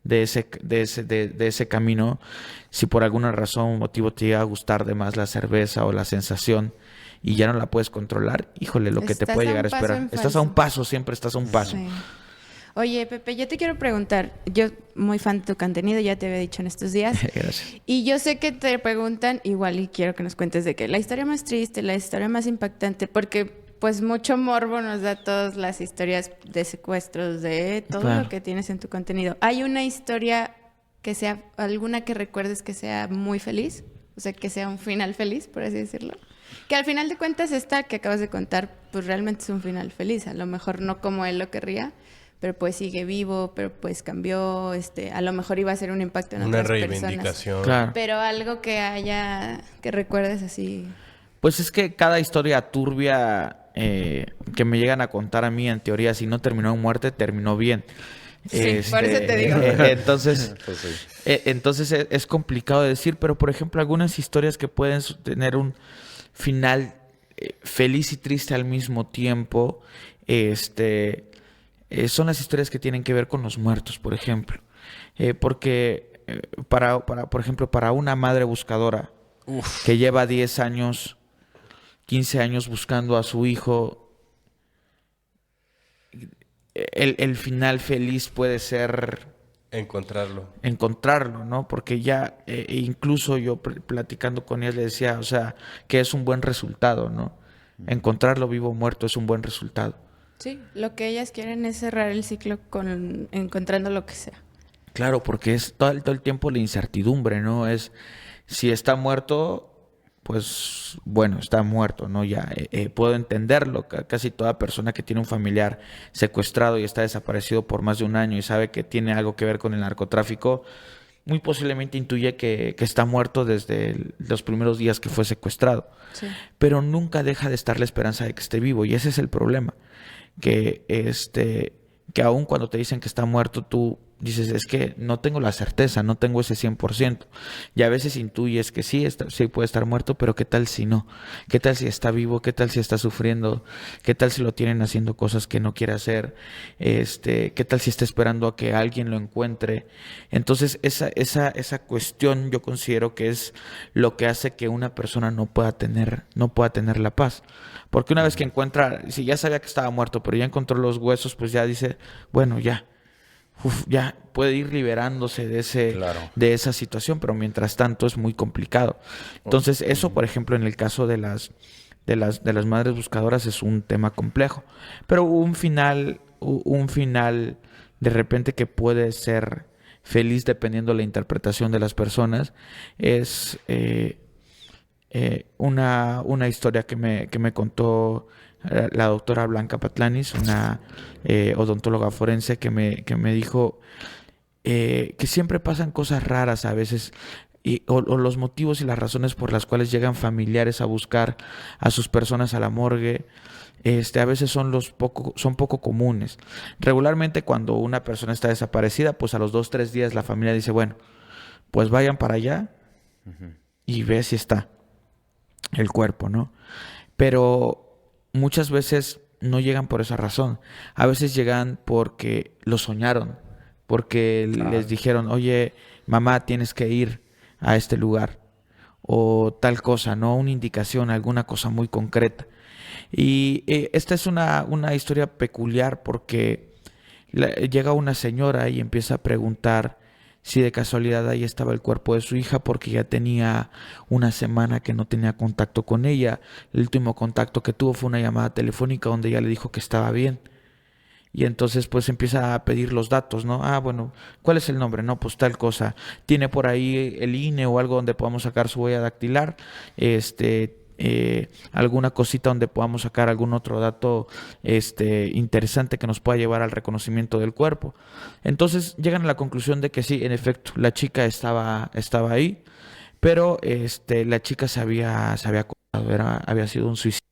de ese camino. Si por alguna razón o motivo te llega a gustar de más la cerveza o la sensación y ya no la puedes controlar, híjole, lo que te puede llegar a esperar. Estás a un paso, siempre estás a un paso. Sí. Oye, Pepe, yo te quiero preguntar, yo muy fan de tu contenido, ya te había dicho en estos días. Gracias. Y yo sé que te preguntan, igual y quiero que nos cuentes de que la historia más triste, la historia más impactante, porque pues mucho morbo nos da todas las historias de secuestros, de todo claro. lo que tienes en tu contenido. ¿Hay una historia que sea, alguna que recuerdes que sea muy feliz? O sea, que sea un final feliz, por así decirlo. Que al final de cuentas esta que acabas de contar, pues realmente es un final feliz. A lo mejor no como él lo querría, pero pues sigue vivo, pero pues cambió, a lo mejor iba a ser un impacto en otras personas. Una reivindicación. Claro. Pero algo que recuerdes así. Pues es que cada historia turbia que me llegan a contar a mí, en teoría, si no terminó en muerte, terminó bien. Sí, por eso te digo. Entonces, Pues sí. entonces es complicado de decir, pero por ejemplo, algunas historias que pueden tener un final feliz y triste al mismo tiempo, son las historias que tienen que ver con los muertos, por ejemplo. Porque, por ejemplo, para una madre buscadora que lleva 10 años, 15 años buscando a su hijo, el final feliz puede ser encontrarlo, ¿no? Porque ya, incluso yo platicando con ella le decía, o sea, que es un buen resultado, ¿no? Encontrarlo vivo o muerto es un buen resultado. Sí, lo que ellas quieren es cerrar el ciclo con encontrando lo que sea. Claro, porque es todo el tiempo la incertidumbre, ¿no? Es, si está muerto, pues bueno, está muerto, ¿no? Ya puedo entenderlo. Casi toda persona que tiene un familiar secuestrado y está desaparecido por más de un año y sabe que tiene algo que ver con el narcotráfico, muy posiblemente intuye que está muerto desde los primeros días que fue secuestrado. Sí. Pero nunca deja de estar la esperanza de que esté vivo, y ese es el problema. Que aun cuando te dicen que está muerto, tú dices, es que no tengo la certeza, no tengo ese 100%. Y a veces intuyes que sí puede estar muerto, pero ¿qué tal si no? ¿Qué tal si está vivo? ¿Qué tal si está sufriendo? ¿Qué tal si lo tienen haciendo cosas que no quiere hacer? ¿Qué tal si está esperando a que alguien lo encuentre? Entonces, esa cuestión yo considero que es lo que hace que una persona no pueda tener la paz. Porque una vez que encuentra, si ya sabía que estaba muerto, pero ya encontró los huesos, pues ya dice, bueno, ya puede ir liberándose de esa situación, pero mientras tanto es muy complicado. Entonces, eso, por ejemplo, en el caso de las madres buscadoras es un tema complejo. Pero un final de repente que puede ser feliz dependiendo de la interpretación de las personas es una historia que me contó la doctora Blanca Patlanis, una odontóloga forense que me dijo que siempre pasan cosas raras a veces, o los motivos y las razones por las cuales llegan familiares a buscar a sus personas a la morgue, a veces son poco comunes. Regularmente cuando una persona está desaparecida, pues a los 2-3 días la familia dice, bueno, pues vayan para allá y ve si está el cuerpo, ¿no? Pero muchas veces no llegan por esa razón. A veces llegan porque lo soñaron, porque les dijeron, oye, mamá, tienes que ir a este lugar, o tal cosa, ¿no? Una indicación, alguna cosa muy concreta. Y esta es una historia peculiar porque llega una señora y empieza a preguntar si de casualidad ahí estaba el cuerpo de su hija, porque ya tenía una semana que no tenía contacto con ella. El último contacto que tuvo fue una llamada telefónica donde ella le dijo que estaba bien. Y entonces pues empieza a pedir los datos, ¿no? Ah, bueno, ¿cuál es el nombre? No, pues tal cosa. ¿Tiene por ahí el INE o algo donde podamos sacar su huella dactilar? alguna cosita donde podamos sacar algún otro dato interesante que nos pueda llevar al reconocimiento del cuerpo. Entonces llegan a la conclusión de que sí, en efecto, la chica estaba ahí, pero la chica se había acostado, había sido un suicidio,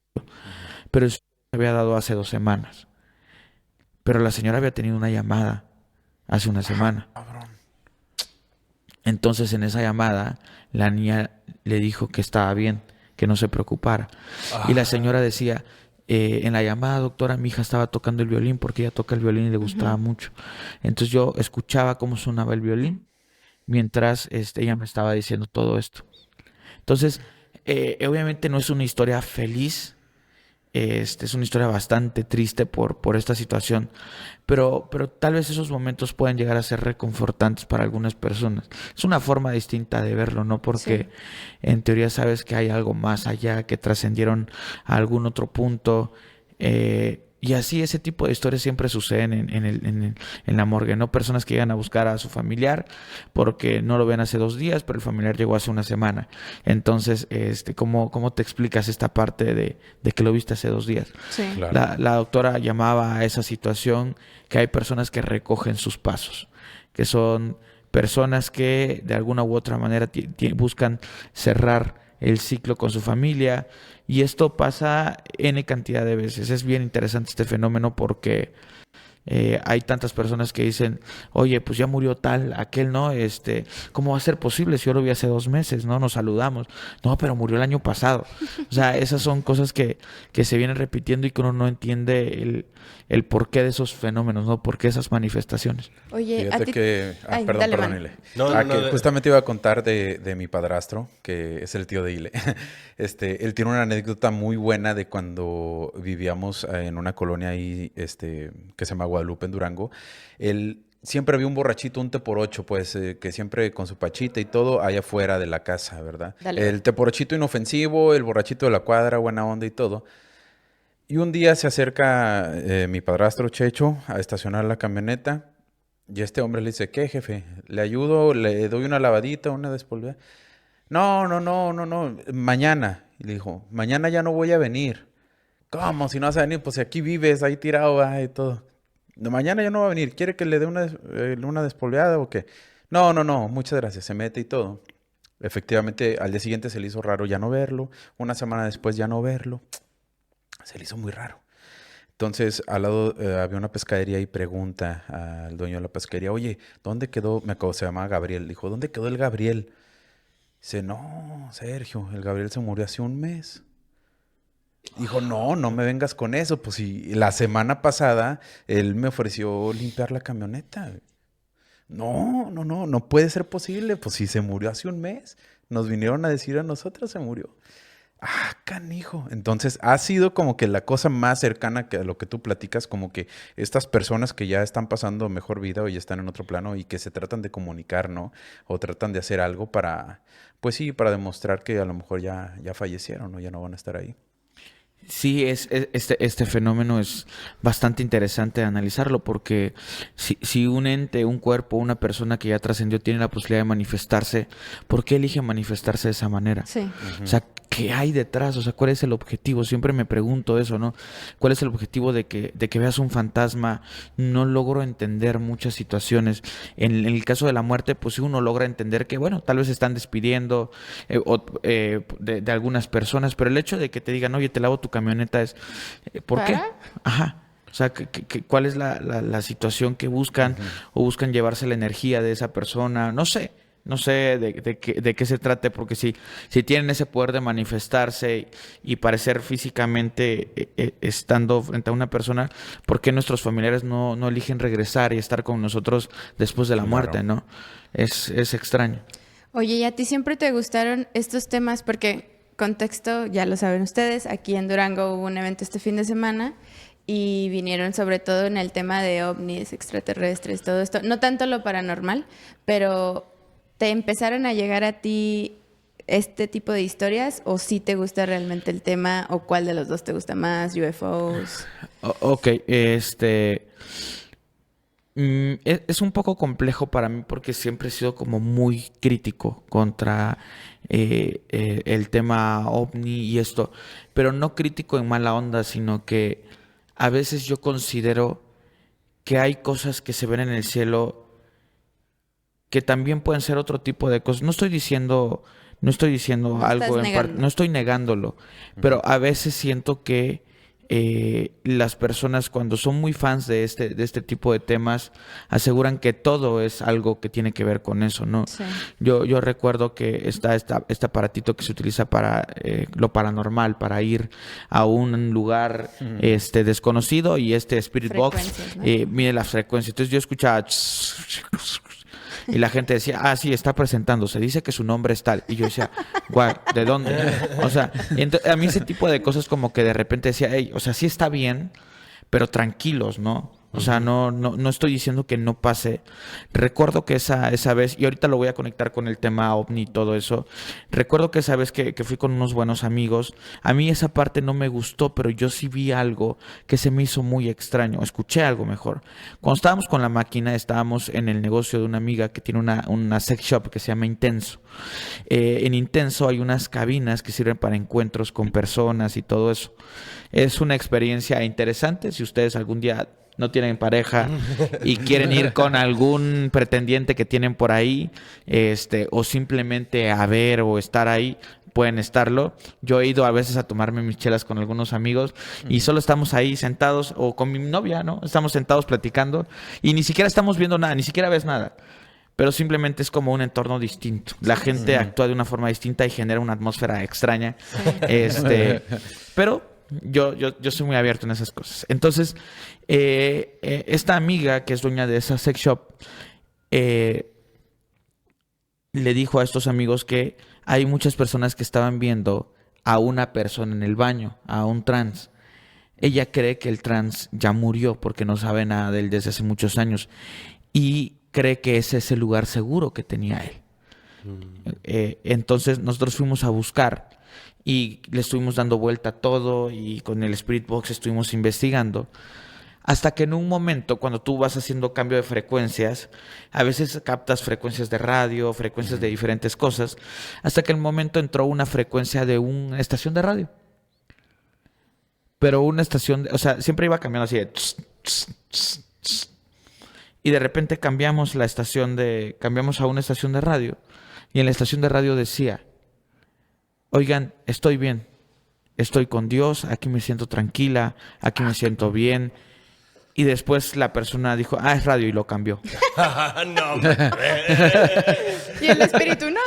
pero el suicidio se había dado hace 2 semanas. Pero la señora había tenido una llamada hace una semana. Entonces en esa llamada la niña le dijo que estaba bien, que no se preocupara. Y la señora decía, en la llamada, doctora, mi hija estaba tocando el violín porque ella toca el violín y le gustaba mucho. Entonces yo escuchaba cómo sonaba el violín mientras ella me estaba diciendo todo esto. Entonces, obviamente no es una historia feliz. Es una historia bastante triste por esta situación, pero tal vez esos momentos pueden llegar a ser reconfortantes para algunas personas. Es una forma distinta de verlo, ¿no? Porque en teoría sabes que hay algo más allá, que trascendieron a algún otro punto. Y así ese tipo de historias siempre suceden en la morgue, ¿no? Personas que llegan a buscar a su familiar porque no lo ven hace 2 días, pero el familiar llegó hace una semana. Entonces, ¿cómo te explicas esta parte de que lo viste hace 2 días? Sí. Claro. La doctora llamaba a esa situación que hay personas que recogen sus pasos, que son personas que de alguna u otra manera buscan cerrar el ciclo con su familia, y esto pasa N cantidad de veces. Es bien interesante este fenómeno porque hay tantas personas que dicen, oye, pues ya murió tal, aquel, ¿no? ¿Cómo va a ser posible si yo lo vi hace 2 meses, ¿no? Nos saludamos. No, pero murió el año pasado. O sea, esas son cosas que se vienen repitiendo y que uno no entiende el porqué de esos fenómenos, ¿no? ¿Por qué esas manifestaciones? Oye, Fíjate a ti... que... Ay, perdón, dale, perdón, man. Ile. No, Justamente iba a contar de mi padrastro, que es el tío de Ile. Él tiene una anécdota muy buena de cuando vivíamos en una colonia ahí, que se llama Guadalupe, en Durango. Él siempre había un borrachito, un T-8, pues, que siempre con su pachita y todo, allá afuera de la casa, ¿verdad? Dale. El T-8 inofensivo, el borrachito de la cuadra, buena onda y todo. Y un día se acerca mi padrastro Checho a estacionar la camioneta y este hombre le dice, ¿qué, jefe? ¿Le ayudo? ¿Le doy una lavadita, una despolvada? No, no, no, no, no, mañana. Y le dijo, mañana ya no voy a venir. ¿Cómo? Si no vas a venir, pues si aquí vives, ahí tirado, y todo. No, mañana ya no va a venir. ¿Quiere que le dé una despolveada o qué? No, no, no, muchas gracias. Se mete y todo. Efectivamente, al día siguiente se le hizo raro ya no verlo. Una semana después ya no verlo. Se le hizo muy raro. Entonces, al lado había una pescadería y pregunta al dueño de la pescadería, oye, ¿dónde quedó? Se llamaba Gabriel. Dijo, ¿dónde quedó el Gabriel? Dice, no, Sergio, el Gabriel se murió hace un mes. Dijo, no, no me vengas con eso. Pues si la semana pasada él me ofreció limpiar la camioneta. No, no, no, no puede ser posible. Pues si se murió hace un mes, nos vinieron a decir a nosotros se murió. Ah, canijo. Entonces ha sido como que la cosa más cercana que a lo que tú platicas, como que estas personas que ya están pasando mejor vida o ya están en otro plano y que se tratan de comunicar, ¿no? O tratan de hacer algo para, pues sí, para demostrar que a lo mejor ya fallecieron o ya no van a estar ahí. Sí, este fenómeno es bastante interesante de analizarlo porque si un ente, un cuerpo, una persona que ya trascendió tiene la posibilidad de manifestarse, ¿por qué elige manifestarse de esa manera? Sí. O sea, ¿qué hay detrás? O sea, ¿cuál es el objetivo? Siempre me pregunto eso, ¿no? ¿Cuál es el objetivo de que veas un fantasma? No logro entender muchas situaciones. En el caso de la muerte, pues sí uno logra entender que, bueno, tal vez se están despidiendo de algunas personas, pero el hecho de que te digan, oye, te lavo tu camioneta es... ¿Por qué? ¿Para? Ajá. O sea, ¿cuál es la situación que buscan? O buscan llevarse la energía de esa persona. No sé de qué se trate, porque si tienen ese poder de manifestarse y parecer físicamente estando frente a una persona, ¿por qué nuestros familiares no eligen regresar y estar con nosotros después de la muerte, no? Es extraño. Oye, ¿y a ti siempre te gustaron estos temas? Porque, contexto, ya lo saben ustedes, aquí en Durango hubo un evento este fin de semana y vinieron sobre todo en el tema de ovnis, extraterrestres, todo esto. No tanto lo paranormal, pero ¿te empezaron a llegar a ti este tipo de historias o sí te gusta realmente el tema o cuál de los dos te gusta más, UFOs? Ok, Es un poco complejo para mí porque siempre he sido como muy crítico contra el tema ovni y esto, pero no crítico en mala onda, sino que a veces yo considero que hay cosas que se ven en el cielo que también pueden ser otro tipo de cosas. No estoy diciendo No algo estás negando. no estoy negándolo, pero a veces siento que las personas cuando son muy fans de este tipo de temas aseguran que todo es algo que tiene que ver con eso, ¿no? Sí. Yo recuerdo que está este aparatito que se utiliza para lo paranormal, para ir a un lugar desconocido y este Spirit Box Frecuencias, ¿no? mide las frecuencias. Entonces yo escuchaba y la gente decía, ah, sí, está presentándose, dice que su nombre es tal. Y yo decía, guay, ¿de dónde? O sea, a mí ese tipo de cosas como que de repente decía, hey, o sea, sí está bien, pero tranquilos, ¿no? O sea, no estoy diciendo que no pase. Recuerdo que esa vez, y ahorita lo voy a conectar con el tema ovni y todo eso. Recuerdo que esa vez que fui con unos buenos amigos, a mí esa parte no me gustó, pero yo sí vi algo que se me hizo muy extraño. Escuché algo mejor. Cuando estábamos con la máquina, estábamos en el negocio de una amiga que tiene una sex shop que se llama Intenso. En Intenso hay unas cabinas que sirven para encuentros con personas y todo eso. Es una experiencia interesante. Si ustedes algún día no tienen pareja y quieren ir con algún pretendiente que tienen por ahí, o simplemente a ver o estar ahí, pueden estarlo. Yo he ido a veces a tomarme mis chelas con algunos amigos y solo estamos ahí sentados, o con mi novia, ¿no? Estamos sentados platicando y ni siquiera estamos viendo nada, ni siquiera ves nada. Pero simplemente es como un entorno distinto. La gente actúa de una forma distinta y genera una atmósfera extraña. Pero yo soy muy abierto en esas cosas. Entonces, esta amiga que es dueña de esa sex shop le dijo a estos amigos que hay muchas personas que estaban viendo a una persona en el baño, a un trans. Ella cree que el trans ya murió porque no sabe nada de él desde hace muchos años y cree que ese es el lugar seguro que tenía él. Entonces nosotros fuimos a buscar y le estuvimos dando vuelta a todo y con el Spirit Box estuvimos investigando. Hasta que en un momento, cuando tú vas haciendo cambio de frecuencias, a veces captas frecuencias de radio, frecuencias de diferentes cosas, hasta que en un momento entró una frecuencia de una estación de radio. Pero una estación, o sea, siempre iba cambiando así de... Y de repente cambiamos a una estación de radio. Y en la estación de radio decía, oigan, estoy bien, estoy con Dios, aquí me siento tranquila, aquí me siento bien. Y después la persona dijo, es radio, y lo cambió. No. Y el espíritu, no.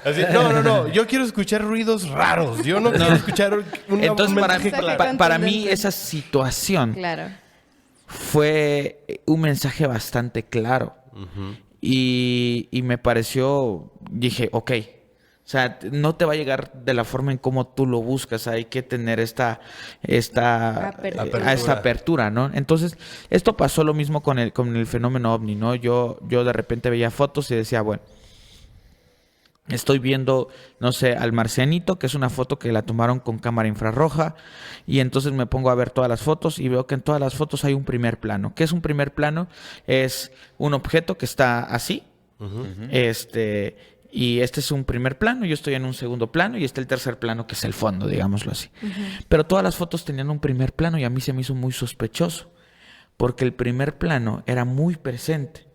Así, no. Yo quiero escuchar ruidos raros. Yo no quiero escuchar Entonces, mensaje para mí contundente. esa situación Claro. fue un mensaje bastante claro. Y me pareció, dije, ok. O sea, no te va a llegar de la forma en cómo tú lo buscas. Hay que tener esta apertura, ¿no? Entonces, esto pasó lo mismo con el fenómeno ovni, ¿no? Yo de repente veía fotos y decía, bueno, estoy viendo, no sé, al marcianito, que es una foto que la tomaron con cámara infrarroja, y entonces me pongo a ver todas las fotos y veo que en todas las fotos hay un primer plano. ¿Qué es un primer plano? Es un objeto que está así, y este es un primer plano, yo estoy en un segundo plano y está el tercer plano que es el fondo, digámoslo así. Pero todas las fotos tenían un primer plano y a mí se me hizo muy sospechoso porque el primer plano era muy presente.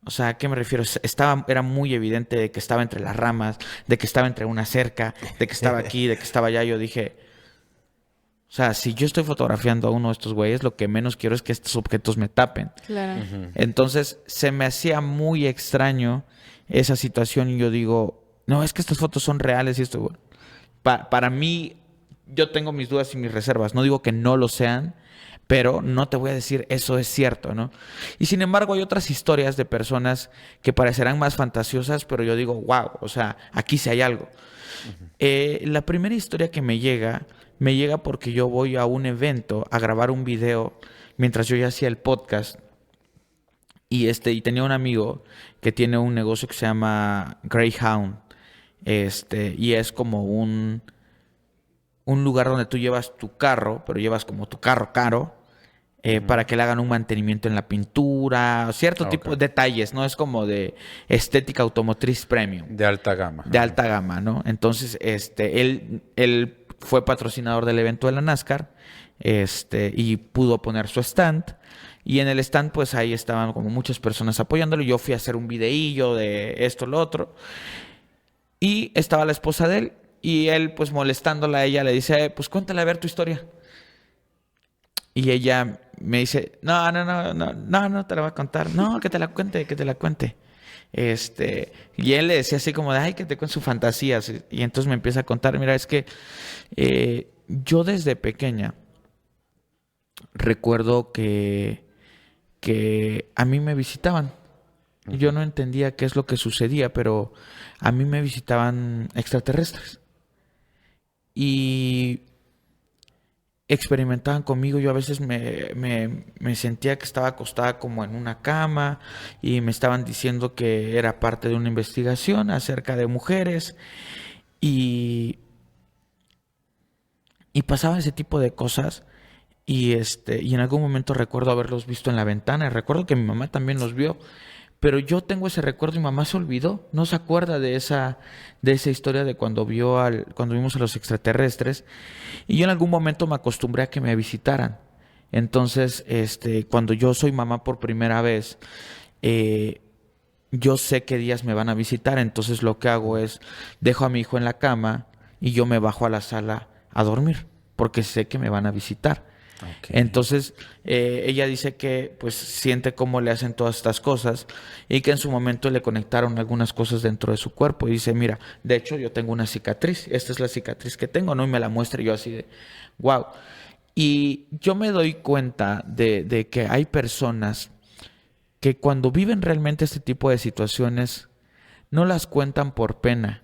O sea, ¿a qué me refiero? Era muy evidente de que estaba entre las ramas, de que estaba entre una cerca, de que estaba aquí, de que estaba allá. Yo dije, o sea, si yo estoy fotografiando a uno de estos güeyes, lo que menos quiero es que estos objetos me tapen. Claro. Entonces, se me hacía muy extraño esa situación y yo digo, no, es que estas fotos son reales y esto, bueno, para mí, yo tengo mis dudas y mis reservas. No digo que no lo sean, pero no te voy a decir eso es cierto, ¿no? Y sin embargo, hay otras historias de personas que parecerán más fantasiosas, pero yo digo, wow, o sea, aquí sí hay algo. La primera historia que me llega porque yo voy a un evento a grabar un video mientras yo ya hacía el podcast. Y tenía un amigo que tiene un negocio que se llama Greyhound. Y es como un lugar donde tú llevas tu carro, pero llevas como tu carro caro, para que le hagan un mantenimiento en la pintura, cierto tipo de detalles, no es como de estética automotriz premium. De alta gama. De alta gama, ¿no? Entonces, él fue patrocinador del evento de la NASCAR, y pudo poner su stand. Y en el stand, pues ahí estaban como muchas personas apoyándolo. Yo fui a hacer un videillo de esto, lo otro. Y estaba la esposa de él. Y él, pues molestándola a ella, le dice, pues cuéntale a ver tu historia. Y ella me dice, no te la voy a contar. No, que te la cuente. Y él le decía así como de, ay, que te cuente sus fantasías. Y entonces me empieza a contar, mira, es que yo desde pequeña recuerdo que a mí me visitaban. Yo no entendía qué es lo que sucedía, pero a mí me visitaban extraterrestres. Y experimentaban conmigo. Yo a veces me sentía que estaba acostada como en una cama y me estaban diciendo que era parte de una investigación acerca de mujeres y pasaban ese tipo de cosas y en algún momento recuerdo haberlos visto en la ventana. Recuerdo que mi mamá también los vio. Pero yo tengo ese recuerdo y mamá se olvidó, no se acuerda de esa historia de cuando vimos a los extraterrestres. Y yo en algún momento me acostumbré a que me visitaran. Entonces, cuando yo soy mamá por primera vez, yo sé qué días me van a visitar. Entonces lo que hago es, dejo a mi hijo en la cama y yo me bajo a la sala a dormir, porque sé que me van a visitar. Okay. Entonces ella dice que pues siente cómo le hacen todas estas cosas y que en su momento le conectaron algunas cosas dentro de su cuerpo y dice, mira, de hecho yo tengo una cicatriz, esta es la cicatriz que tengo, ¿no? Y me la muestra y yo así de wow. Y yo me doy cuenta de que hay personas que cuando viven realmente este tipo de situaciones no las cuentan por pena,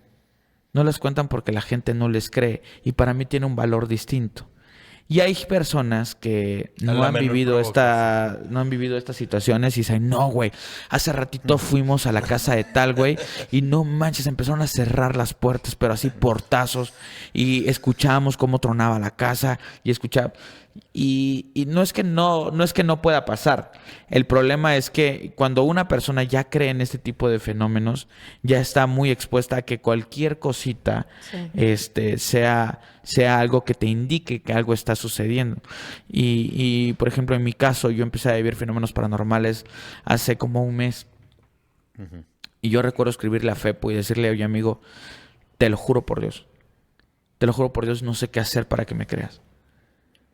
no las cuentan porque la gente no les cree y para mí tiene un valor distinto. Y hay personas que no han vivido estas situaciones y dicen, no, güey, hace ratito fuimos a la casa de tal, güey, y no manches, empezaron a cerrar las puertas, pero así portazos, y escuchábamos cómo tronaba la casa, y no es que no pueda pasar. El problema es que cuando una persona ya cree en este tipo de fenómenos, ya está muy expuesta a que cualquier cosita sea algo que te indique que algo está sucediendo. Y por ejemplo, en mi caso, yo empecé a vivir fenómenos paranormales hace como un mes. Uh-huh. Y yo recuerdo escribirle a Fepo y decirle, oye, amigo, te lo juro por Dios, no sé qué hacer para que me creas.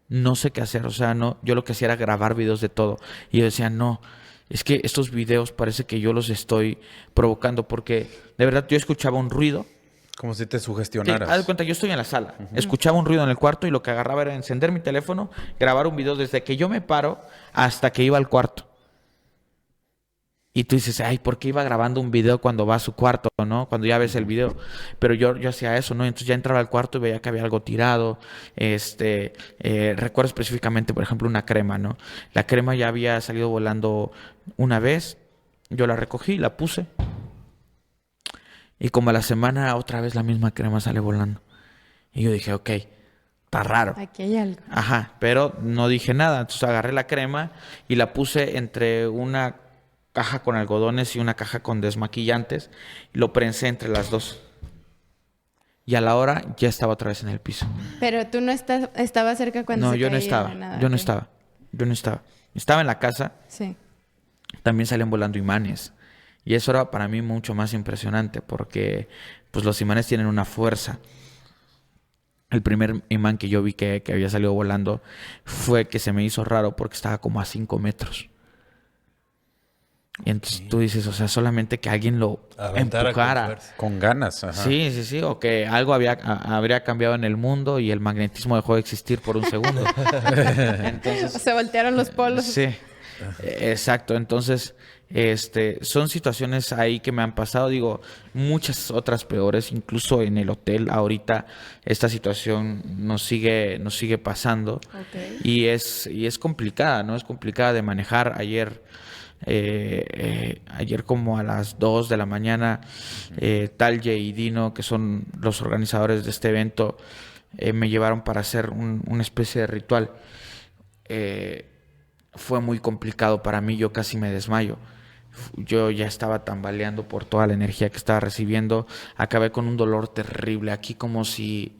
No sé qué hacer, o sea, no, yo lo que hacía era grabar videos de todo. Y yo decía, no, es que estos videos parece que yo los estoy provocando porque de verdad yo escuchaba un ruido. Como si te sugestionaras. Sí, haz de cuenta, yo estoy en la sala, escuchaba un ruido en el cuarto y lo que agarraba era encender mi teléfono, grabar un video desde que yo me paro hasta que iba al cuarto. Y tú dices, ay, ¿por qué iba grabando un video cuando va a su cuarto, no? Cuando ya ves el video. Pero yo hacía eso, ¿no? Entonces ya entraba al cuarto y veía que había algo tirado. Recuerdo específicamente, por ejemplo, una crema, ¿no? La crema ya había salido volando una vez. Yo la recogí, la puse. Y como a la semana, otra vez la misma crema sale volando. Y yo dije, ok, está raro. Aquí hay algo. Ajá, pero no dije nada. Entonces agarré la crema y la puse entre una caja con algodones y una caja con desmaquillantes. Y lo prensé entre las dos. Y a la hora ya estaba otra vez en el piso. Pero tú no estabas cerca cuando no, se yo caía. No, estaba. Nada, yo no estaba. Yo no estaba. Estaba en la casa. Sí. También salían volando imanes. Y eso era para mí mucho más impresionante porque pues los imanes tienen una fuerza. El primer imán que yo vi que había salido volando fue que se me hizo raro porque estaba como a 5 metros. Y entonces tú dices, o sea, solamente que alguien lo empujara. Con ganas. Ajá. Sí. O que algo habría cambiado en el mundo y el magnetismo dejó de existir por un segundo. Entonces, se voltearon los polos. Sí, exacto. Entonces, son situaciones ahí que me han pasado. Digo, muchas otras peores. Incluso en el hotel ahorita esta situación nos sigue pasando. Okay. Y es complicada, ¿no? Es complicada de manejar. Ayer como a las 2 de la mañana, Talye y Dino, que son los organizadores de este evento, me llevaron para hacer una especie de ritual. fue muy complicado para mí, yo casi me desmayo. Yo ya estaba tambaleando por toda la energía que estaba recibiendo. Acabé con un dolor terrible aquí, como si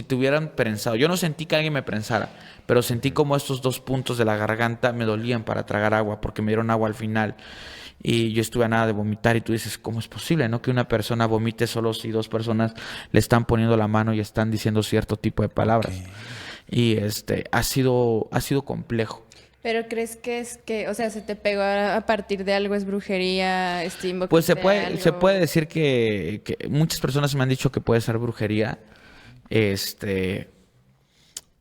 te hubieran prensado. Yo no sentí que alguien me prensara, pero sentí como estos 2 puntos de la garganta me dolían para tragar agua, porque me dieron agua al final. Y yo estuve a nada de vomitar y tú dices, ¿cómo es posible, no? Que una persona vomite solo si 2 personas le están poniendo la mano y están diciendo cierto tipo de palabras. Okay. Y ha sido complejo. ¿Pero crees que es que, o sea, se te pegó a partir de algo, es brujería, Pues se puede decir que muchas personas me han dicho que puede ser brujería.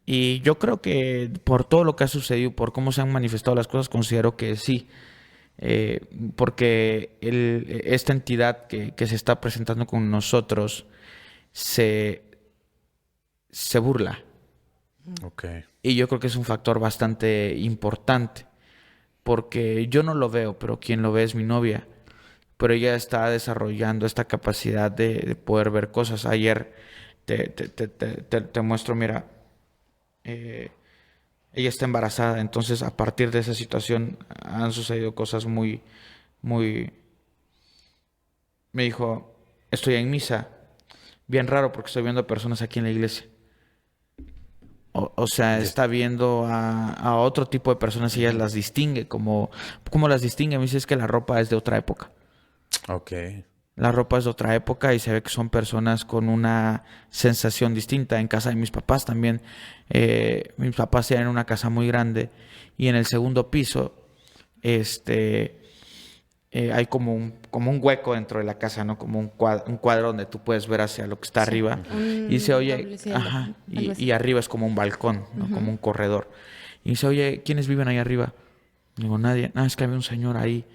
Y yo creo que por todo lo que ha sucedido, por cómo se han manifestado las cosas, considero que sí. Porque esta entidad que se está presentando con nosotros se burla. Okay. Y yo creo que es un factor bastante importante, porque yo no lo veo, pero quien lo ve es mi novia. Pero ella está desarrollando esta capacidad de poder ver cosas. Ayer te muestro, mira, ella está embarazada, entonces a partir de esa situación han sucedido cosas muy... Me dijo, estoy en misa, bien raro porque estoy viendo a personas aquí en la iglesia. O sea, está viendo a otro tipo de personas y ella las distingue. ¿Cómo las distingue? Me dice, es que la ropa es de otra época. Ok. La ropa es de otra época y se ve que son personas con una sensación distinta. En casa de mis papás también. Mis papás tienen una casa muy grande y en el segundo piso hay como un hueco dentro de la casa, ¿no? Como un cuadro donde tú puedes ver hacia lo que está arriba. Y dice, oye, y arriba es como un balcón, ¿no? Como un corredor. Y dice, oye, ¿quiénes viven ahí arriba? Digo, nadie. Es que había un señor ahí.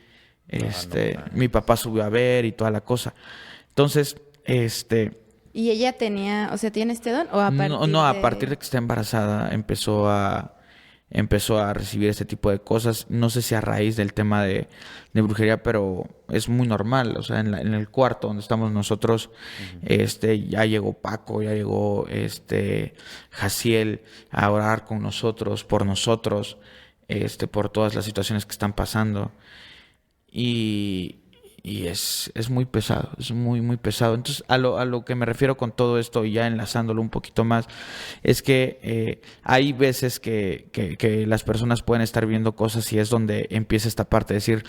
Mi papá subió a ver y toda la cosa. Entonces, ¿Y ella tiene este don? ¿O a partir de que está embarazada empezó a recibir este tipo de cosas? No sé si a raíz del tema de brujería, pero es muy normal. O sea, en el cuarto donde estamos nosotros, ya llegó Paco, ya llegó Jaciel a orar con nosotros, por todas las situaciones que están pasando. Y es muy pesado, es muy, muy pesado. Entonces, a lo que me refiero con todo esto, y ya enlazándolo un poquito más, es que hay veces que las personas pueden estar viendo cosas y es donde empieza esta parte de decir,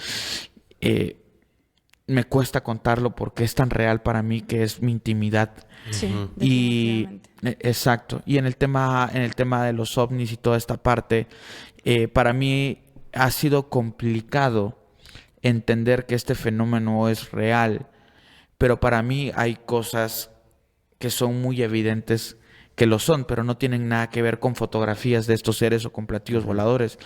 me cuesta contarlo porque es tan real para mí que es mi intimidad. Sí, y exacto. Y en el tema de los ovnis y toda esta parte, para mí ha sido complicado entender que este fenómeno es real, pero para mí hay cosas que son muy evidentes que lo son, pero no tienen nada que ver con fotografías de estos seres o con platillos voladores.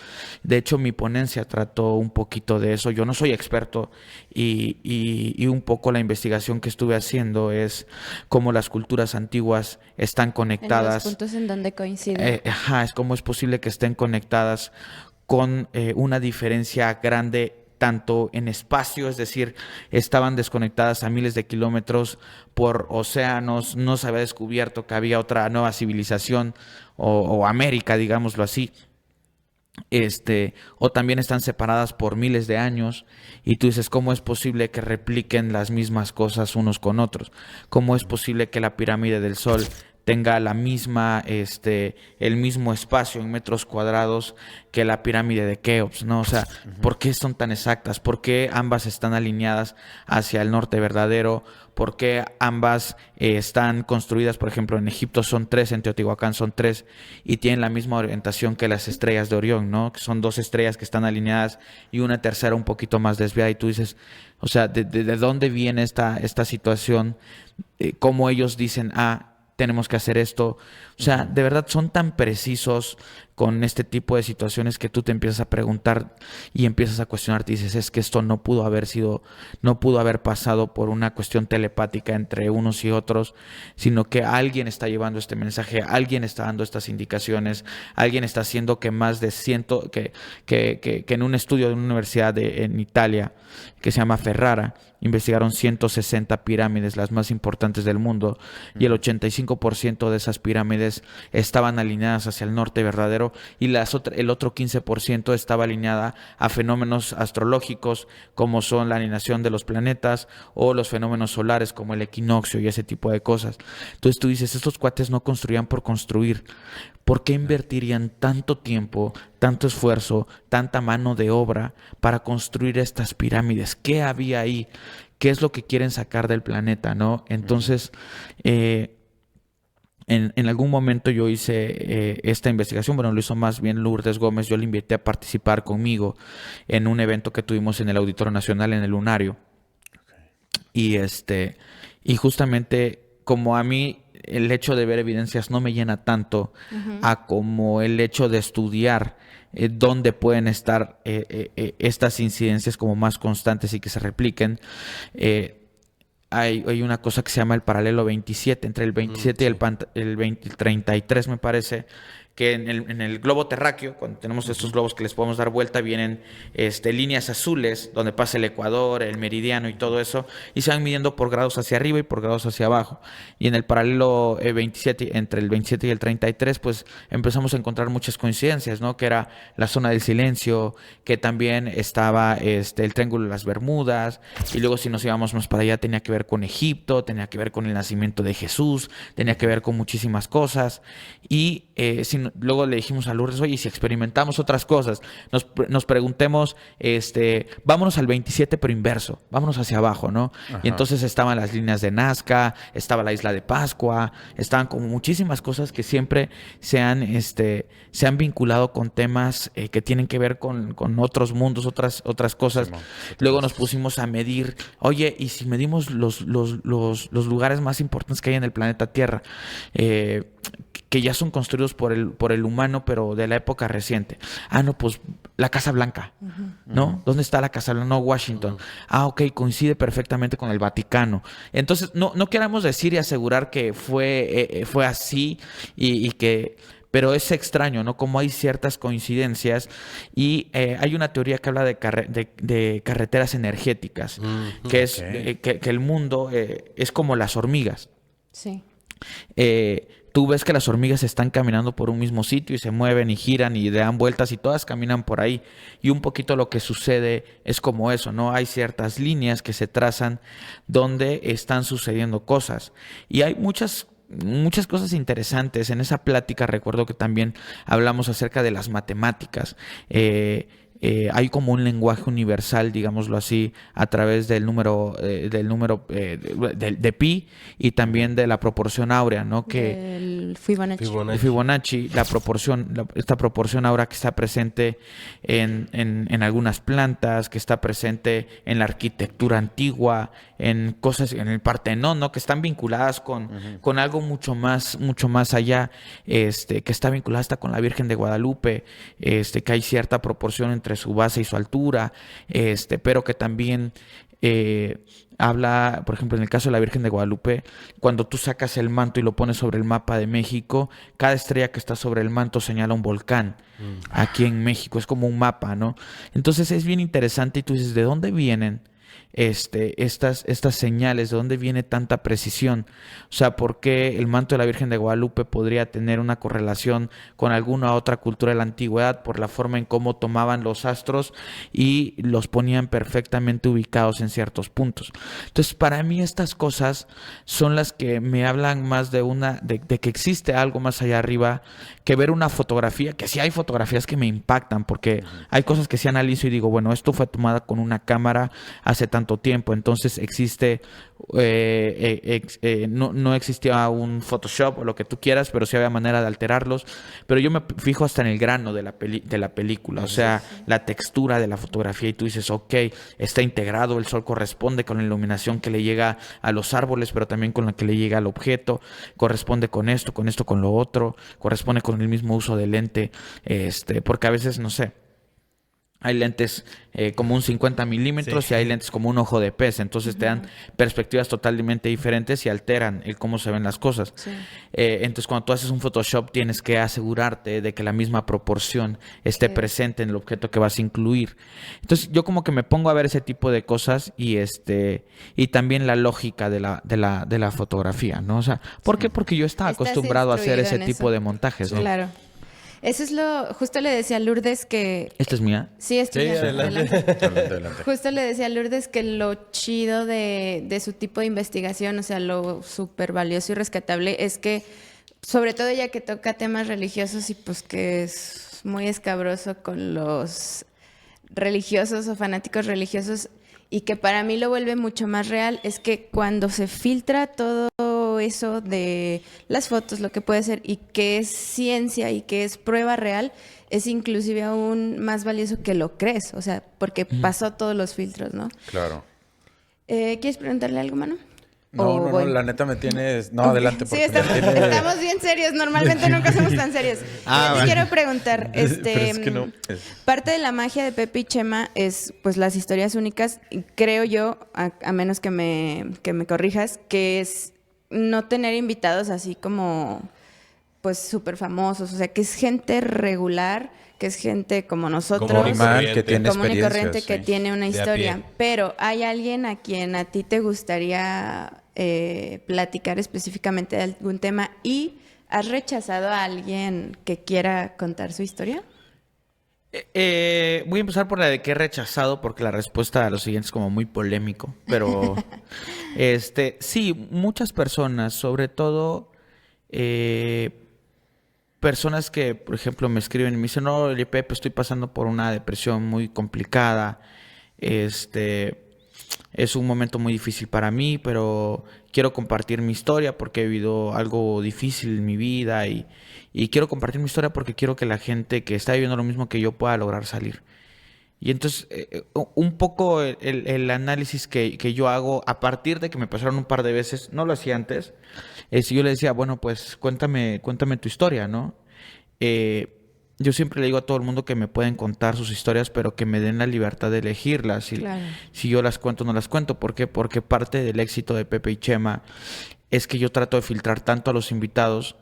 De hecho, mi ponencia trató un poquito de eso. Yo no soy experto y un poco la investigación que estuve haciendo es cómo las culturas antiguas están conectadas. En los puntos en donde coinciden. Es cómo es posible que estén conectadas con una diferencia grande tanto en espacio, es decir, estaban desconectadas a miles de kilómetros por océanos, no se había descubierto que había otra nueva civilización o América, digámoslo así, o también están separadas por miles de años y tú dices, ¿cómo es posible que repliquen las mismas cosas unos con otros? ¿Cómo es posible que la pirámide del Sol tenga el mismo espacio en metros cuadrados que la pirámide de Keops, ¿no? O sea, ¿por qué son tan exactas? ¿Por qué ambas están alineadas hacia el norte verdadero? ¿Por qué ambas están construidas, por ejemplo, en Egipto son 3, en Teotihuacán son 3, y tienen la misma orientación que las estrellas de Orión, ¿no? Que son 2 estrellas que están alineadas y una tercera un poquito más desviada, y tú dices, o sea, ¿de dónde viene esta situación? ¿Cómo ellos dicen, tenemos que hacer esto? O sea, de verdad son tan precisos con este tipo de situaciones que tú te empiezas a preguntar y empiezas a cuestionarte y dices, es que esto no pudo haber pasado por una cuestión telepática entre unos y otros, sino que alguien está llevando este mensaje, alguien está dando estas indicaciones, alguien está haciendo que más de que en un estudio de una universidad en Italia que se llama Ferrara, investigaron 160 pirámides, las más importantes del mundo, y el 85% de esas pirámides estaban alineadas hacia el norte verdadero cuadro, y el otro 15% estaba alineada a fenómenos astrológicos como son la alineación de los planetas o los fenómenos solares como el equinoccio y ese tipo de cosas. Entonces tú dices, estos cuates no construían por construir. ¿Por qué invertirían tanto tiempo, tanto esfuerzo, tanta mano de obra para construir estas pirámides? ¿Qué había ahí? ¿Qué es lo que quieren sacar del planeta, no? Entonces, en algún momento yo hice esta investigación, bueno, lo hizo más bien Lourdes Gómez, yo le invité a participar conmigo en un evento que tuvimos en el Auditorio Nacional, en el Lunario. Okay. Y justamente como a mí el hecho de ver evidencias no me llena tanto a como el hecho de estudiar dónde pueden estar estas incidencias como más constantes y que se repliquen. Hay una cosa que se llama el paralelo 27, entre el 27 y el 33 me parece, que en el globo terráqueo, cuando tenemos estos globos que les podemos dar vuelta, vienen líneas azules donde pasa el ecuador, el meridiano y todo eso, y se van midiendo por grados hacia arriba y por grados hacia abajo. Y en el paralelo 27, entre el 27 y el 33, pues empezamos a encontrar muchas coincidencias, ¿no? Que era la zona del silencio, que también estaba el Triángulo de las Bermudas, y luego si nos íbamos más para allá tenía que ver con Egipto, tenía que ver con el nacimiento de Jesús, tenía que ver con muchísimas cosas. Y luego le dijimos a Lourdes, oye, si experimentamos otras cosas, nos preguntemos, vámonos al 27 pero inverso, vámonos hacia abajo, ¿no? Ajá. Y entonces estaban las líneas de Nazca, estaba la isla de Pascua, estaban como muchísimas cosas que siempre se han vinculado con temas que tienen que ver con otros mundos, otras cosas. Luego nos pusimos a medir, oye, y si medimos los lugares más importantes que hay en el planeta Tierra, que ya son construidos por el humano, pero de la época reciente. Ah, no, pues la Casa Blanca, ¿no? ¿Dónde está la Casa Blanca? No, Washington. Ah, ok, coincide perfectamente con el Vaticano. Entonces, no queramos decir y asegurar que fue así y que... Pero es extraño, ¿no? Como hay ciertas coincidencias y hay una teoría que habla de carreteras energéticas, que es que el mundo es como las hormigas. Sí. Tú ves que las hormigas están caminando por un mismo sitio y se mueven y giran y dan vueltas y todas caminan por ahí. Y un poquito lo que sucede es como eso, ¿no? Hay ciertas líneas que se trazan donde están sucediendo cosas. Y hay muchas cosas interesantes. En esa plática recuerdo que también hablamos acerca de las matemáticas. Hay como un lenguaje universal, digámoslo así, a través del número de pi y también de la proporción áurea, ¿no? Que el Fibonacci. El Fibonacci, esta proporción áurea que está presente en algunas plantas, que está presente en la arquitectura antigua, en cosas, en el Partenón, ¿no? Que están vinculadas con algo mucho más allá, que está vinculada hasta con la Virgen de Guadalupe, que hay cierta proporción entre su base y su altura, pero que también habla, por ejemplo, en el caso de la Virgen de Guadalupe, cuando tú sacas el manto y lo pones sobre el mapa de México, cada estrella que está sobre el manto señala un volcán. Aquí en México es como un mapa, ¿no? Entonces es bien interesante y tú dices, ¿de dónde vienen estas señales? ¿De dónde viene tanta precisión? O sea, ¿por qué el manto de la Virgen de Guadalupe podría tener una correlación con alguna otra cultura de la antigüedad por la forma en cómo tomaban los astros y los ponían perfectamente ubicados en ciertos puntos? Entonces, para mí estas cosas son las que me hablan más de que existe algo más allá arriba que ver una fotografía, que sí hay fotografías que me impactan, porque hay cosas que sí analizo y digo, bueno, esto fue tomada con una cámara hace tanto tiempo, entonces existe, no existía un Photoshop o lo que tú quieras, pero sí había manera de alterarlos, pero yo me fijo hasta en el grano de la película, o sea, la textura de la fotografía, y tú dices, ok, está integrado, el sol corresponde con la iluminación que le llega a los árboles, pero también con la que le llega al objeto, corresponde con esto, con lo otro, corresponde con el mismo uso de lente, porque a veces, no sé, hay lentes como un 50 milímetros y hay lentes como un ojo de pez. Entonces te dan perspectivas totalmente diferentes y alteran el cómo se ven las cosas. Sí. Entonces cuando tú haces un Photoshop tienes que asegurarte de que la misma proporción esté presente en el objeto que vas a incluir. Entonces yo como que me pongo a ver ese tipo de cosas y también la lógica de la fotografía, ¿no? O sea, ¿por qué? Porque yo estaba acostumbrado a hacer ese tipo de montajes, ¿no? Claro. Eso es justo le decía a Lourdes que... ¿Esta es mía? Sí, Sí, adelante. Adelante. Justo le decía a Lourdes que lo chido de su tipo de investigación, o sea, lo súper valioso y rescatable es que, sobre todo ya que toca temas religiosos y pues que es muy escabroso con los religiosos o fanáticos religiosos, y que para mí lo vuelve mucho más real, es que cuando se filtra todo eso de las fotos, lo que puede ser, y que es ciencia y que es prueba real, es inclusive aún más valioso que lo crees, o sea, porque pasó todos los filtros, ¿no? Claro. ¿Quieres preguntarle algo, Manu? No, la neta me tienes... No, Ok. adelante, Sí, porque me tiene... estamos bien serios. Normalmente nunca somos tan serios. Yo te quiero preguntar, Pero es que no. parte de la magia de Pepe y Chema es pues las historias únicas. Y creo yo, a menos que me corrijas, que es no tener invitados así como pues súper famosos. O sea, que es gente regular, que es gente como nosotros. Normal, que tiene Común y experiencia, corriente, que sí. tiene una De a historia. pie. Pero ¿hay alguien a quien a ti te gustaría platicar específicamente de algún tema y has rechazado a alguien que quiera contar su historia? Voy a empezar por la de que he rechazado, porque la respuesta a lo siguiente es como muy polémico. Pero, sí, muchas personas, sobre todo personas que, por ejemplo, me escriben y me dicen, no, oye, Pepe, estoy pasando por una depresión muy complicada. Es un momento muy difícil para mí, pero quiero compartir mi historia porque he vivido algo difícil en mi vida y quiero compartir mi historia porque quiero que la gente que está viviendo lo mismo que yo pueda lograr salir. Y entonces, un poco el análisis que yo hago a partir de que me pasaron un par de veces, no lo hacía antes, yo le decía, bueno, pues cuéntame tu historia, ¿no? Yo siempre le digo a todo el mundo que me pueden contar sus historias, pero que me den la libertad de elegirlas. Claro. Si yo las cuento o no las cuento. ¿Por qué? Porque parte del éxito de Pepe y Chema es que yo trato de filtrar tanto a los invitados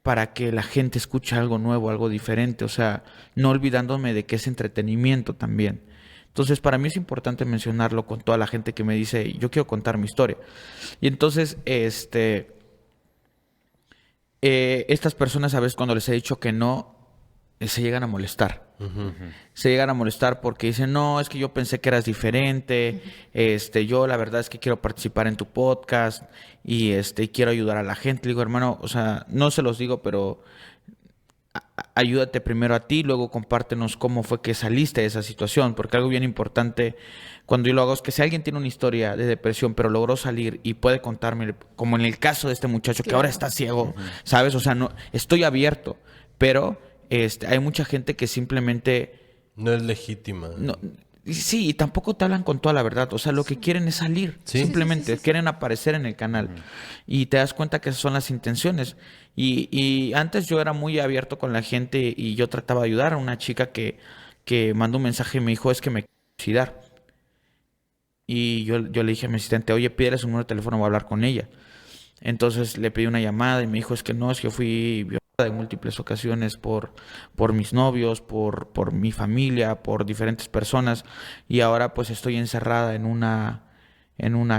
para que la gente escuche algo nuevo, algo diferente. O sea, no olvidándome de que es entretenimiento también. Entonces, para mí es importante mencionarlo con toda la gente que me dice, yo quiero contar mi historia. Y entonces, estas personas a veces cuando les he dicho que no, se llegan a molestar. Se llegan a molestar porque dicen, no, es que yo pensé que eras diferente, yo la verdad es que quiero participar en tu podcast y quiero ayudar a la gente. Le digo, hermano, o sea, no se los digo, pero ayúdate primero a ti, luego compártenos cómo fue que saliste de esa situación, porque algo bien importante cuando yo lo hago es que si alguien tiene una historia de depresión, pero logró salir y puede contarme, como en el caso de este muchacho que ahora está ciego, ¿sabes? O sea, no, estoy abierto, pero hay mucha gente que simplemente... No es legítima. No, sí, y tampoco te hablan con toda la verdad. O sea, lo que quieren es salir. Sí. Simplemente quieren aparecer en el canal. Y te das cuenta que esas son las intenciones. Y antes yo era muy abierto con la gente y yo trataba de ayudar a una chica que mandó un mensaje y me dijo, es que me quiero suicidar. Y yo le dije a mi asistente, oye, pídele su número de teléfono, voy a hablar con ella. Entonces le pedí una llamada y me dijo, es que no, es que yo fui violada en múltiples ocasiones por mis novios, por mi familia, por diferentes personas, y ahora pues estoy encerrada en una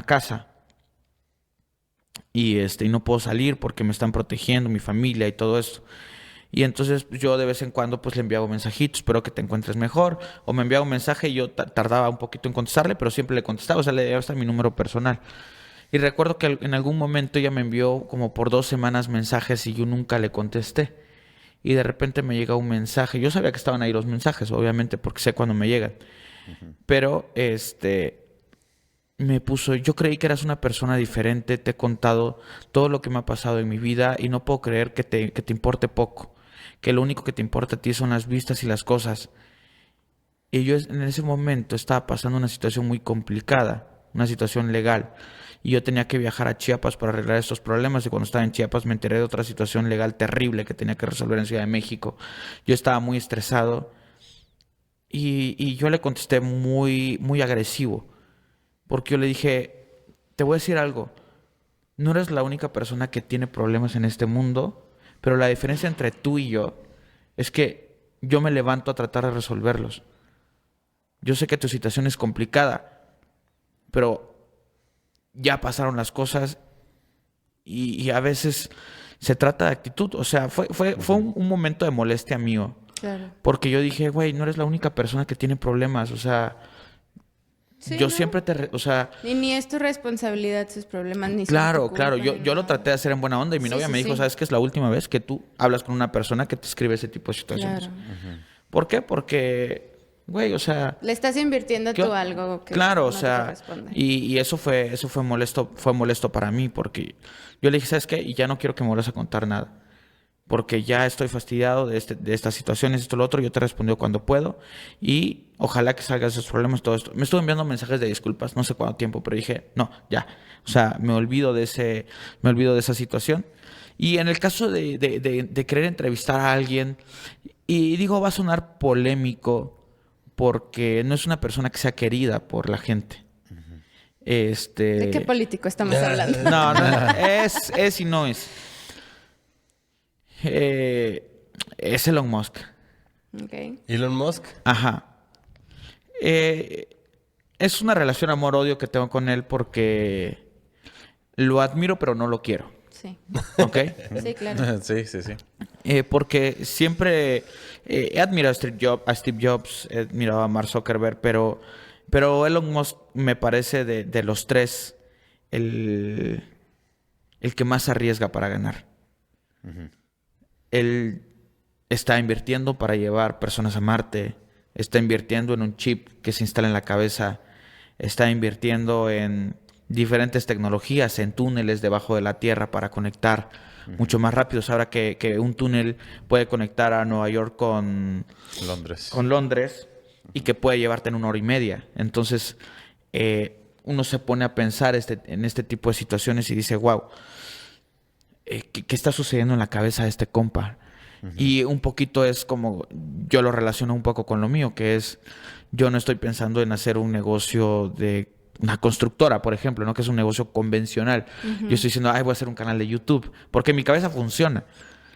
casa y y no puedo salir porque me están protegiendo mi familia y todo esto. Y entonces yo de vez en cuando pues le enviaba mensajitos, espero que te encuentres mejor, o me enviaba un mensaje y yo tardaba un poquito en contestarle, pero siempre le contestaba, o sea, le daba hasta mi número personal. Y recuerdo que en algún momento ella me envió como por 2 semanas mensajes y yo nunca le contesté. Y de repente me llega un mensaje. Yo sabía que estaban ahí los mensajes, obviamente, porque sé cuándo me llegan. Pero me puso, yo creí que eras una persona diferente, te he contado todo lo que me ha pasado en mi vida y no puedo creer que te importe poco. Que lo único que te importa a ti son las vistas y las cosas. Y yo en ese momento estaba pasando una situación muy complicada, una situación legal. Y yo tenía que viajar a Chiapas para arreglar estos problemas. Y cuando estaba en Chiapas me enteré de otra situación legal terrible que tenía que resolver en Ciudad de México. Yo estaba muy estresado y yo le contesté muy, muy agresivo. Porque yo le dije, te voy a decir algo. No eres la única persona que tiene problemas en este mundo, pero la diferencia entre tú y yo es que yo me levanto a tratar de resolverlos. Yo sé que tu situación es complicada, pero ya pasaron las cosas y a veces se trata de actitud. O sea, fue un momento de molestia mío. Claro. Porque yo dije, güey, no eres la única persona que tiene problemas. O sea, Sí, yo ¿no? siempre o sea... Ni es tu responsabilidad sus problemas, ni son Claro, tu claro. culpa, Yo ni lo nada. traté de hacer en buena onda y mi Sí, novia sí, me dijo, sí. ¿sabes qué? Es la última vez que tú hablas con una persona que te escribe ese tipo de situaciones. Claro. ¿Por qué? Porque, güey, o sea... Le estás invirtiendo ¿qué- tú algo que claro, no o te sea, corresponde. y eso fue molesto para mí porque yo le dije, ¿sabes qué? Y ya no quiero que me vuelvas a contar nada. Porque ya estoy fastidiado de estas situaciones, esto, lo otro. Yo te respondo cuando puedo. Y ojalá que salgas de esos problemas, todo esto. Me estuve enviando mensajes de disculpas, no sé cuánto tiempo, pero dije, no, ya. O sea, me olvido de esa situación. Y en el caso de querer entrevistar a alguien, y digo, va a sonar polémico, porque no es una persona que sea querida por la gente. ¿De qué político estamos hablando? No, es y no es. Es Elon Musk. Ok. Elon Musk. Ajá. Es una relación amor-odio que tengo con él porque lo admiro, pero no lo quiero. Sí. ¿Ok? Sí, claro. Sí. Porque siempre he admirado a Steve Jobs, he admirado a Mark Zuckerberg, pero Elon Musk me parece de los tres el que más arriesga para ganar. Él está invirtiendo para llevar personas a Marte, está invirtiendo en un chip que se instala en la cabeza, está invirtiendo en diferentes tecnologías, en túneles debajo de la Tierra para conectar mucho más rápido. Sabrá que un túnel puede conectar a Nueva York con Londres y que puede llevarte en 1 hora y media. Entonces, uno se pone a pensar en este tipo de situaciones y dice, wow, ¿qué está sucediendo en la cabeza de este compa? Y un poquito es como, yo lo relaciono un poco con lo mío, que es, yo no estoy pensando en hacer un negocio de una constructora, por ejemplo, ¿no? Que es un negocio convencional. Yo estoy diciendo, voy a hacer un canal de YouTube, porque en mi cabeza funciona.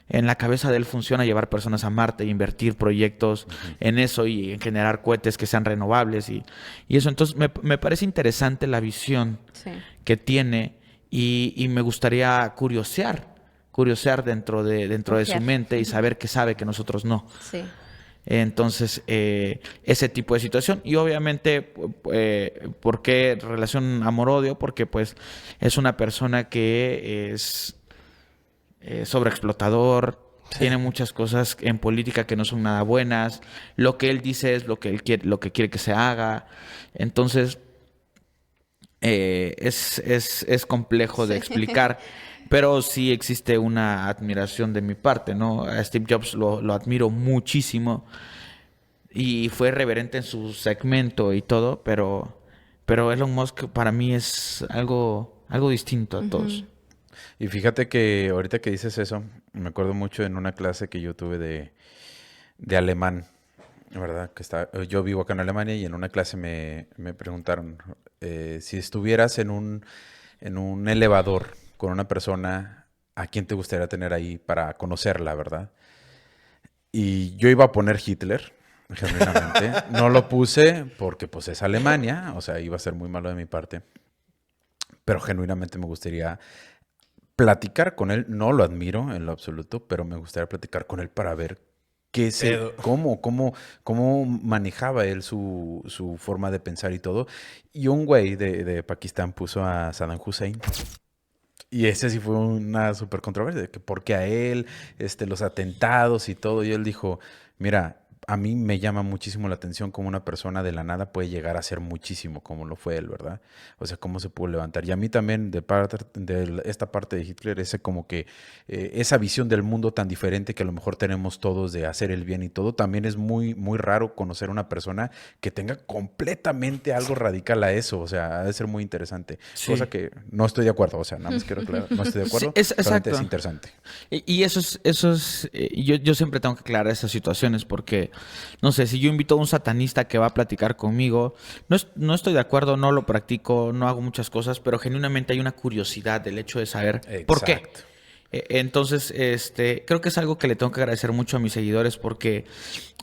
En la cabeza de él funciona llevar personas a Marte, invertir proyectos en eso y en generar cohetes que sean renovables y eso. Entonces, me parece interesante la visión que tiene y me gustaría curiosear dentro de su mente y saber que sabe que nosotros no. Sí. Entonces, ese tipo de situación. Y obviamente, ¿por qué relación amor-odio? Porque pues es una persona que es sobreexplotador, tiene muchas cosas en política que no son nada buenas. Lo que él dice es lo que él quiere, lo que quiere que se haga. Entonces, es complejo de explicar. Pero sí existe una admiración de mi parte, ¿no? A Steve Jobs lo admiro muchísimo y fue reverente en su segmento y todo, pero Elon Musk para mí es algo distinto a todos. Y fíjate que ahorita que dices eso, me acuerdo mucho en una clase que yo tuve de alemán, ¿verdad? Yo vivo acá en Alemania y en una clase me preguntaron si estuvieras en un elevador con una persona, ¿a quién te gustaría tener ahí para conocerla, verdad? Y yo iba a poner Hitler, genuinamente. No lo puse porque pues es Alemania, o sea, iba a ser muy malo de mi parte. Pero genuinamente me gustaría platicar con él. No lo admiro en lo absoluto, pero me gustaría platicar con él para ver cómo manejaba él su forma de pensar y todo. Y un güey de Pakistán puso a Saddam Hussein. Y ese sí fue una súper controversia, que porque a él, los atentados y todo, y él dijo, mira, a mí me llama muchísimo la atención cómo una persona de la nada puede llegar a ser muchísimo, como lo fue él, ¿verdad? O sea, cómo se pudo levantar. Y a mí también, de esta parte de Hitler, ese como que esa visión del mundo tan diferente que a lo mejor tenemos todos de hacer el bien y todo, también es muy, muy raro conocer una persona que tenga completamente algo radical a eso. O sea, ha de ser muy interesante. Sí. Cosa que no estoy de acuerdo. O sea, nada más quiero aclarar, no estoy de acuerdo. Sí, Solamente exacto. es interesante. Y eso es yo siempre tengo que aclarar esas situaciones porque, no sé, si yo invito a un satanista que va a platicar conmigo, no estoy de acuerdo, no lo practico, no hago muchas cosas, pero genuinamente hay una curiosidad del hecho de saber por qué. Entonces, creo que es algo que le tengo que agradecer mucho a mis seguidores porque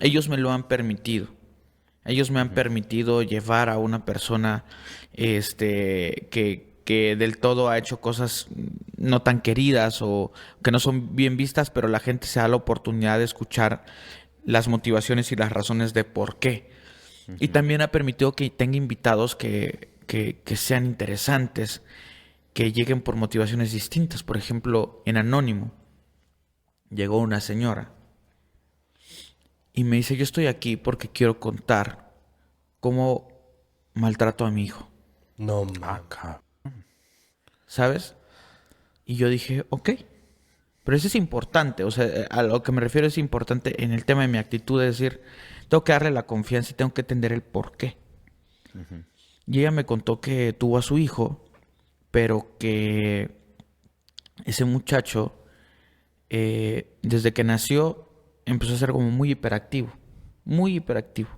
ellos me lo han permitido. Ellos me han permitido llevar a una persona que que del todo ha hecho cosas no tan queridas o que no son bien vistas, pero la gente se da la oportunidad de escuchar las motivaciones y las razones de por qué. Y también ha permitido que tenga invitados que sean interesantes, que lleguen por motivaciones distintas. Por ejemplo, en Anónimo llegó una señora y me dice, yo estoy aquí porque quiero contar cómo maltrato a mi hijo. No, ¿Sabes? Y yo dije, ok. Pero eso es importante. O sea, a lo que me refiero es importante en el tema de mi actitud. Es decir, tengo que darle la confianza y tengo que entender el por qué. Y ella me contó que tuvo a su hijo, pero que ese muchacho, desde que nació, empezó a ser como muy hiperactivo. Muy hiperactivo.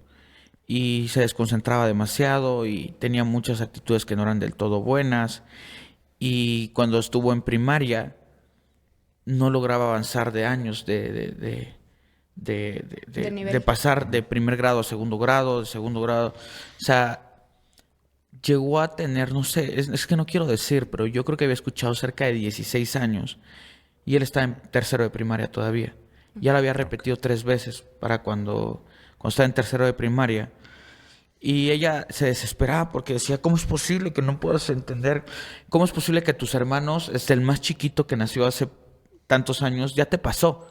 Y se desconcentraba demasiado y tenía muchas actitudes que no eran del todo buenas. Y cuando estuvo en primaria, no lograba avanzar de años, de pasar de primer grado a segundo grado, de segundo grado. O sea, llegó a tener, no sé, es que no quiero decir, pero yo creo que había escuchado cerca de 16 años. Y él está en tercero de primaria todavía. Ya lo había repetido 3 veces para cuando estaba en tercero de primaria. Y ella se desesperaba porque decía, ¿cómo es posible que no puedas entender? ¿Cómo es posible que tus hermanos, el más chiquito que nació hace tantos años, ya te pasó?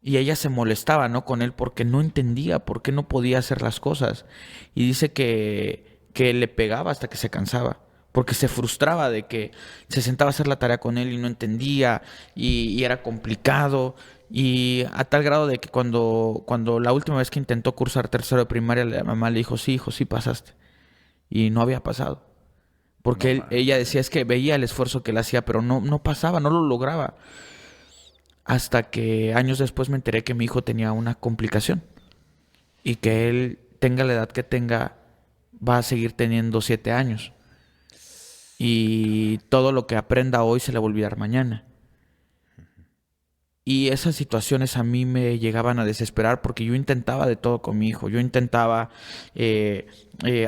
Y ella se molestaba, ¿no? Con él porque no entendía por qué no podía hacer las cosas. Y dice que le pegaba hasta que se cansaba. Porque se frustraba de que se sentaba a hacer la tarea con él y no entendía. Y era complicado. Y a tal grado de que cuando la última vez que intentó cursar tercero de primaria, la mamá le dijo, sí, hijo, sí pasaste. Y no había pasado. Porque ella decía, es que veía el esfuerzo que él hacía, pero no pasaba, no lo lograba. Hasta que años después me enteré que mi hijo tenía una complicación. Y que él, tenga la edad que tenga, va a seguir teniendo 7 años. Y todo lo que aprenda hoy se le va a olvidar mañana. Y esas situaciones a mí me llegaban a desesperar porque yo intentaba de todo con mi hijo. Yo intentaba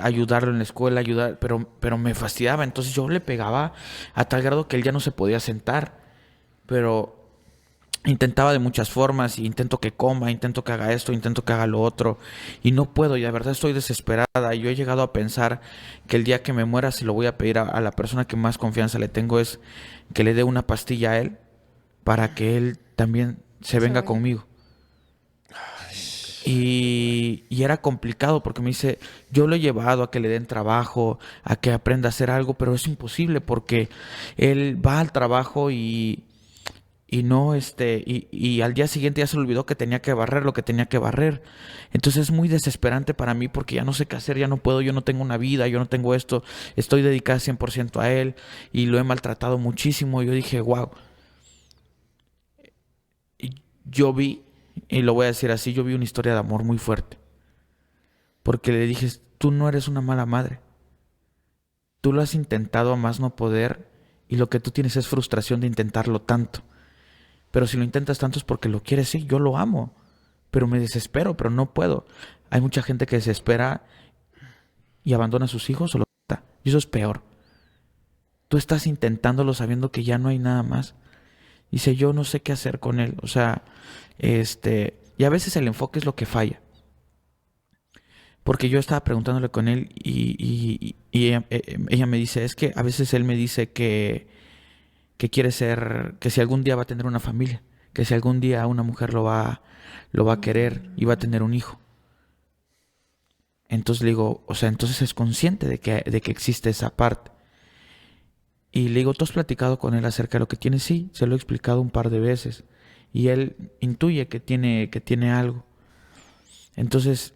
ayudarlo en la escuela, pero me fastidiaba. Entonces yo le pegaba a tal grado que él ya no se podía sentar. Pero intentaba de muchas formas. Y intento que coma, intento que haga esto, intento que haga lo otro. Y no puedo, y la verdad estoy desesperada. Y yo he llegado a pensar que el día que me muera, si lo voy a pedir a la persona que más confianza le tengo, es que le dé una pastilla a él para que él también se venga conmigo. Y era complicado porque me dice, yo lo he llevado a que le den trabajo, a que aprenda a hacer algo, pero es imposible porque él va al trabajo y no y al día siguiente ya se le olvidó que tenía que barrer lo que tenía que barrer. Entonces es muy desesperante para mí porque ya no sé qué hacer, ya no puedo, yo no tengo una vida, yo no tengo esto, estoy dedicada 100% a él y lo he maltratado muchísimo. Y yo dije, wow. Yo vi, y lo voy a decir así, yo vi una historia de amor muy fuerte. Porque le dije, tú no eres una mala madre. Tú lo has intentado a más no poder y lo que tú tienes es frustración de intentarlo tanto. Pero si lo intentas tanto es porque lo quieres, sí, yo lo amo. Pero me desespero, pero no puedo. Hay mucha gente que desespera y abandona a sus hijos o lo mata. Y eso es peor. Tú estás intentándolo sabiendo que ya no hay nada más. Dice, yo no sé qué hacer con él. O sea, y a veces el enfoque es lo que falla. Porque yo estaba preguntándole con él y ella me dice, es que a veces él me dice que quiere ser, que si algún día va a tener una familia, que si algún día una mujer lo va a querer y va a tener un hijo. Entonces le digo, o sea, entonces es consciente de que existe esa parte. Y le digo, ¿tú has platicado con él acerca de lo que tiene? Sí, se lo he explicado un par de veces. Y él intuye que tiene algo. Entonces,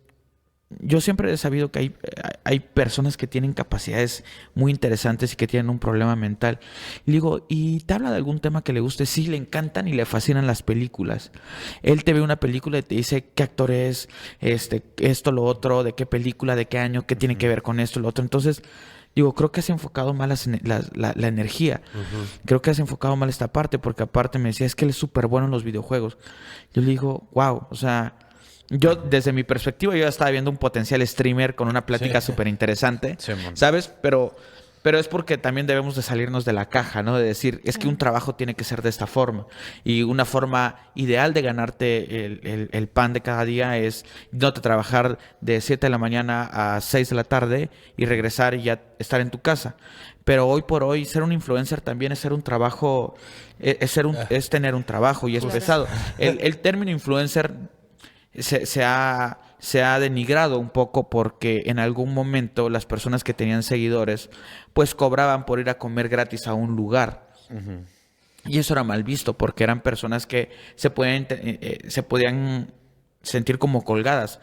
yo siempre he sabido que hay personas que tienen capacidades muy interesantes y que tienen un problema mental. Y le digo, ¿y te habla de algún tema que le guste? Sí, le encantan y le fascinan las películas. Él te ve una película y te dice qué actor es, esto, lo otro, de qué película, de qué año, qué tiene que ver con esto, lo otro. Entonces, digo, creo que has enfocado mal la energía. Creo que has enfocado mal esta parte, porque aparte me decía, es que él es súper bueno en los videojuegos. Yo le digo, wow, o sea, yo desde mi perspectiva, yo ya estaba viendo un potencial streamer con una plática súper interesante, sí, ¿sabes? Pero Pero es porque también debemos de salirnos de la caja, ¿no? De decir, es que un trabajo tiene que ser de esta forma. Y una forma ideal de ganarte el pan de cada día es no te trabajar de 7 de la mañana a 6 de la tarde y regresar y ya estar en tu casa. Pero hoy por hoy ser un influencer también es ser un trabajo, es tener un trabajo y es pesado. El término influencer se ha denigrado un poco porque en algún momento las personas que tenían seguidores pues cobraban por ir a comer gratis a un lugar. Uh-huh. Y eso era mal visto porque eran personas que se podían sentir como colgadas.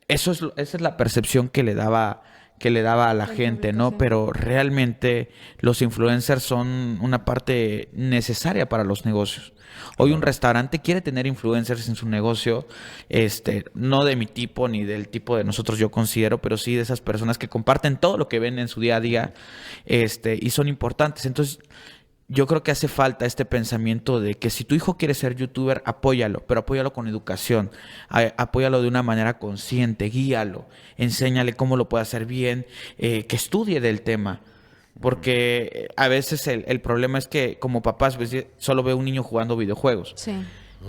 Esa es la percepción que le daba a la gente, ¿no? Pero realmente los influencers son una parte necesaria para los negocios. Hoy un restaurante quiere tener influencers en su negocio, no de mi tipo ni del tipo de nosotros yo considero, pero sí de esas personas que comparten todo lo que ven en su día a día, y son importantes. Entonces, yo creo que hace falta este pensamiento de que si tu hijo quiere ser youtuber, apóyalo, pero apóyalo con educación, apóyalo de una manera consciente, guíalo, enséñale cómo lo puede hacer bien, que estudie del tema. Porque a veces el problema es que como papás pues, solo ve un niño jugando videojuegos. Sí.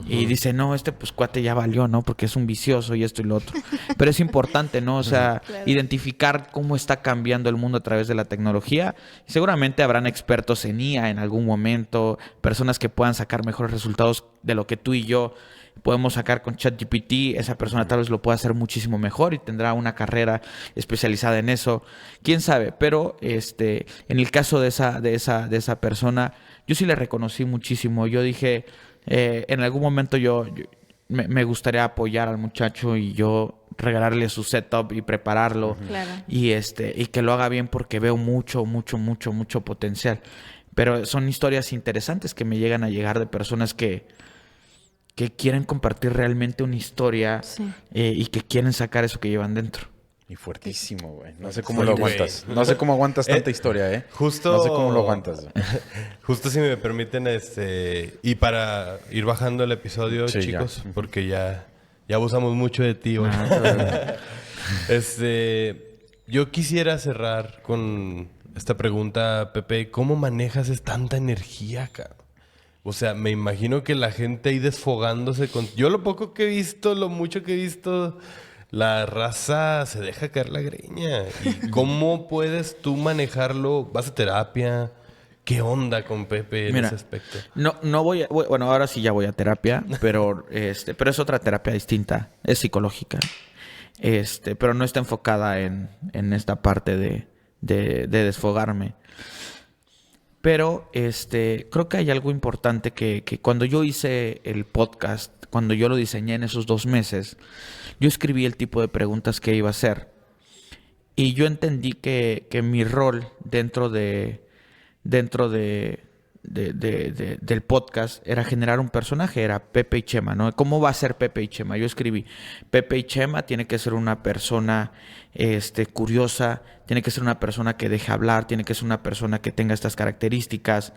Y dice, no, pues cuate ya valió, ¿no? Porque es un vicioso y esto y lo otro. Pero es importante, ¿no? O sea, claro, identificar cómo está cambiando el mundo a través de la tecnología. Seguramente habrán expertos en IA en algún momento, personas que puedan sacar mejores resultados de lo que tú y yo podemos sacar con ChatGPT. Esa persona tal vez lo pueda hacer muchísimo mejor y tendrá una carrera especializada en eso. ¿Quién sabe? Pero en el caso de esa persona, yo sí le reconocí muchísimo. Yo dije... en algún momento me gustaría apoyar al muchacho y yo regalarle su setup y prepararlo. Claro. Y que lo haga bien porque veo mucho potencial. Pero son historias interesantes que me llegan a llegar de personas que quieren compartir realmente una historia, sí, y que quieren sacar eso que llevan dentro. Y fuertísimo, güey. No sé cómo lo aguantas. No sé cómo aguantas tanta historia, ¿eh? Justo... No sé cómo lo aguantas. Justo si me permiten, y para ir bajando el episodio, sí, chicos, ya. Porque ya abusamos mucho de ti, güey. Yo quisiera cerrar con esta pregunta, Pepe. ¿Cómo manejas tanta energía acá? O sea, me imagino que la gente ahí desfogándose con... Yo lo poco que he visto, lo mucho que he visto... La raza se deja caer la greña. ¿Y cómo puedes tú manejarlo? ¿Vas a terapia? ¿Qué onda con Pepe en ese aspecto? No voy a... Bueno, ahora sí ya voy a terapia, pero es otra terapia distinta. Es psicológica. Pero no está enfocada en esta parte de desfogarme. Pero creo que hay algo importante que cuando yo hice el podcast, cuando yo lo diseñé en esos 2 meses, yo escribí el tipo de preguntas que iba a hacer. Y yo entendí que mi rol dentro del podcast era generar un personaje, era Pepe y Chema, ¿no? ¿Cómo va a ser Pepe y Chema? Yo escribí, Pepe y Chema tiene que ser una persona curiosa, tiene que ser una persona que deje hablar, tiene que ser una persona que tenga estas características,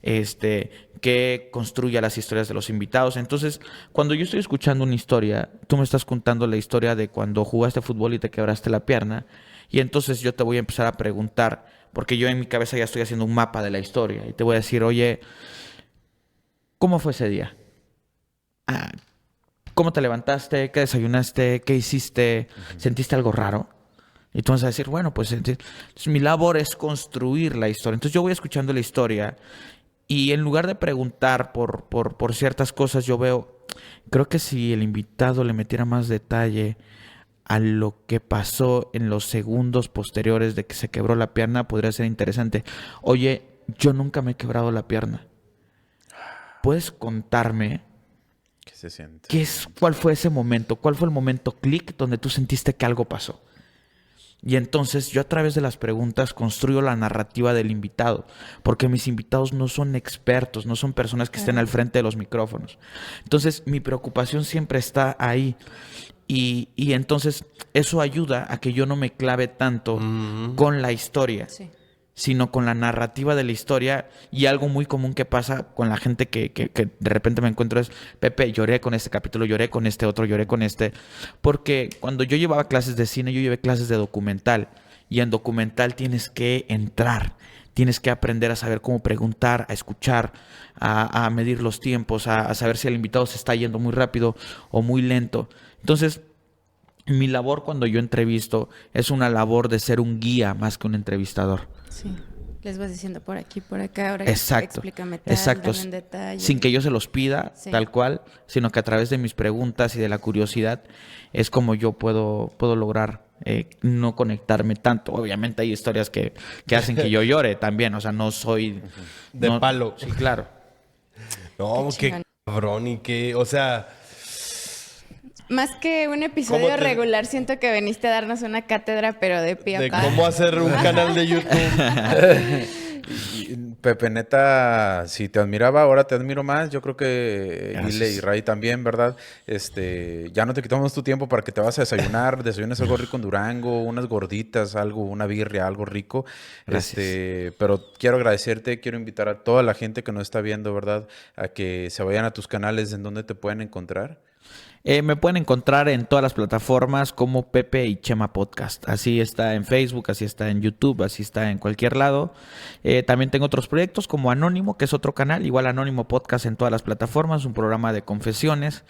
que construya las historias de los invitados. Entonces, cuando yo estoy escuchando una historia, tú me estás contando la historia de cuando jugaste fútbol y te quebraste la pierna, y entonces yo te voy a empezar a preguntar, porque yo en mi cabeza ya estoy haciendo un mapa de la historia, y te voy a decir, oye, ¿cómo fue ese día? ¿Cómo te levantaste? ¿Qué desayunaste? ¿Qué hiciste? ¿Sentiste algo raro? Y tú vas a decir, bueno, pues entonces, mi labor es construir la historia. Entonces yo voy escuchando la historia y en lugar de preguntar por ciertas cosas, yo creo que si el invitado le metiera más detalle a lo que pasó en los segundos posteriores de que se quebró la pierna, podría ser interesante. Oye, yo nunca me he quebrado la pierna. ¿Puedes contarme qué se siente? ¿Cuál fue ese momento? ¿Cuál fue el momento clic donde tú sentiste que algo pasó? Y entonces yo a través de las preguntas construyo la narrativa del invitado, porque mis invitados no son expertos, no son personas que estén al frente de los micrófonos. Entonces mi preocupación siempre está ahí. Y entonces eso ayuda a que yo no me clave tanto con la historia, sí, sino con la narrativa de la historia. Y algo muy común que pasa con la gente que de repente me encuentro es, Pepe, lloré con este capítulo, lloré con este otro, lloré con este. Porque cuando yo llevaba clases de cine, yo llevé clases de documental. y en documental tienes que entrar. Tienes que aprender a saber cómo preguntar, a escuchar, a medir los tiempos, a saber si el invitado se está yendo muy rápido o muy lento. Entonces, mi labor cuando yo entrevisto es una labor de ser un guía más que un entrevistador. Sí. Les vas diciendo por aquí, por acá, ahora Exacto, explícame tal, exacto. dame un detalle. Sin que yo se los pida, Sí. tal cual, sino que a través de mis preguntas y de la curiosidad es como yo puedo lograr no conectarme tanto. Obviamente hay historias que hacen que yo llore también, o sea, no soy... De no- palo. Sí, claro. No, Qué qué chingón. cabrón y qué... O sea... Más que un episodio ¿Cómo te- regular, siento que viniste a darnos una cátedra, pero de pie a De pa. cómo hacer un canal de YouTube. Y, Pepe, neta, si te admiraba, ahora te admiro más. Yo creo que Gracias. Ile y Ray también, ¿verdad? Ya no te quitamos tu tiempo para que te vas a desayunar, desayunes algo rico en Durango, unas gorditas, algo, una birria, algo rico. Gracias. Pero quiero agradecerte, quiero invitar a toda la gente que nos está viendo, ¿verdad? A que se vayan a tus canales en donde te pueden encontrar. Me pueden encontrar en todas las plataformas como Pepe y Chema Podcast. Así está en Facebook, así está en YouTube, así está en cualquier lado. También tengo otros proyectos como Anónimo, que es otro canal, igual Anónimo Podcast en todas las plataformas, un programa de confesiones.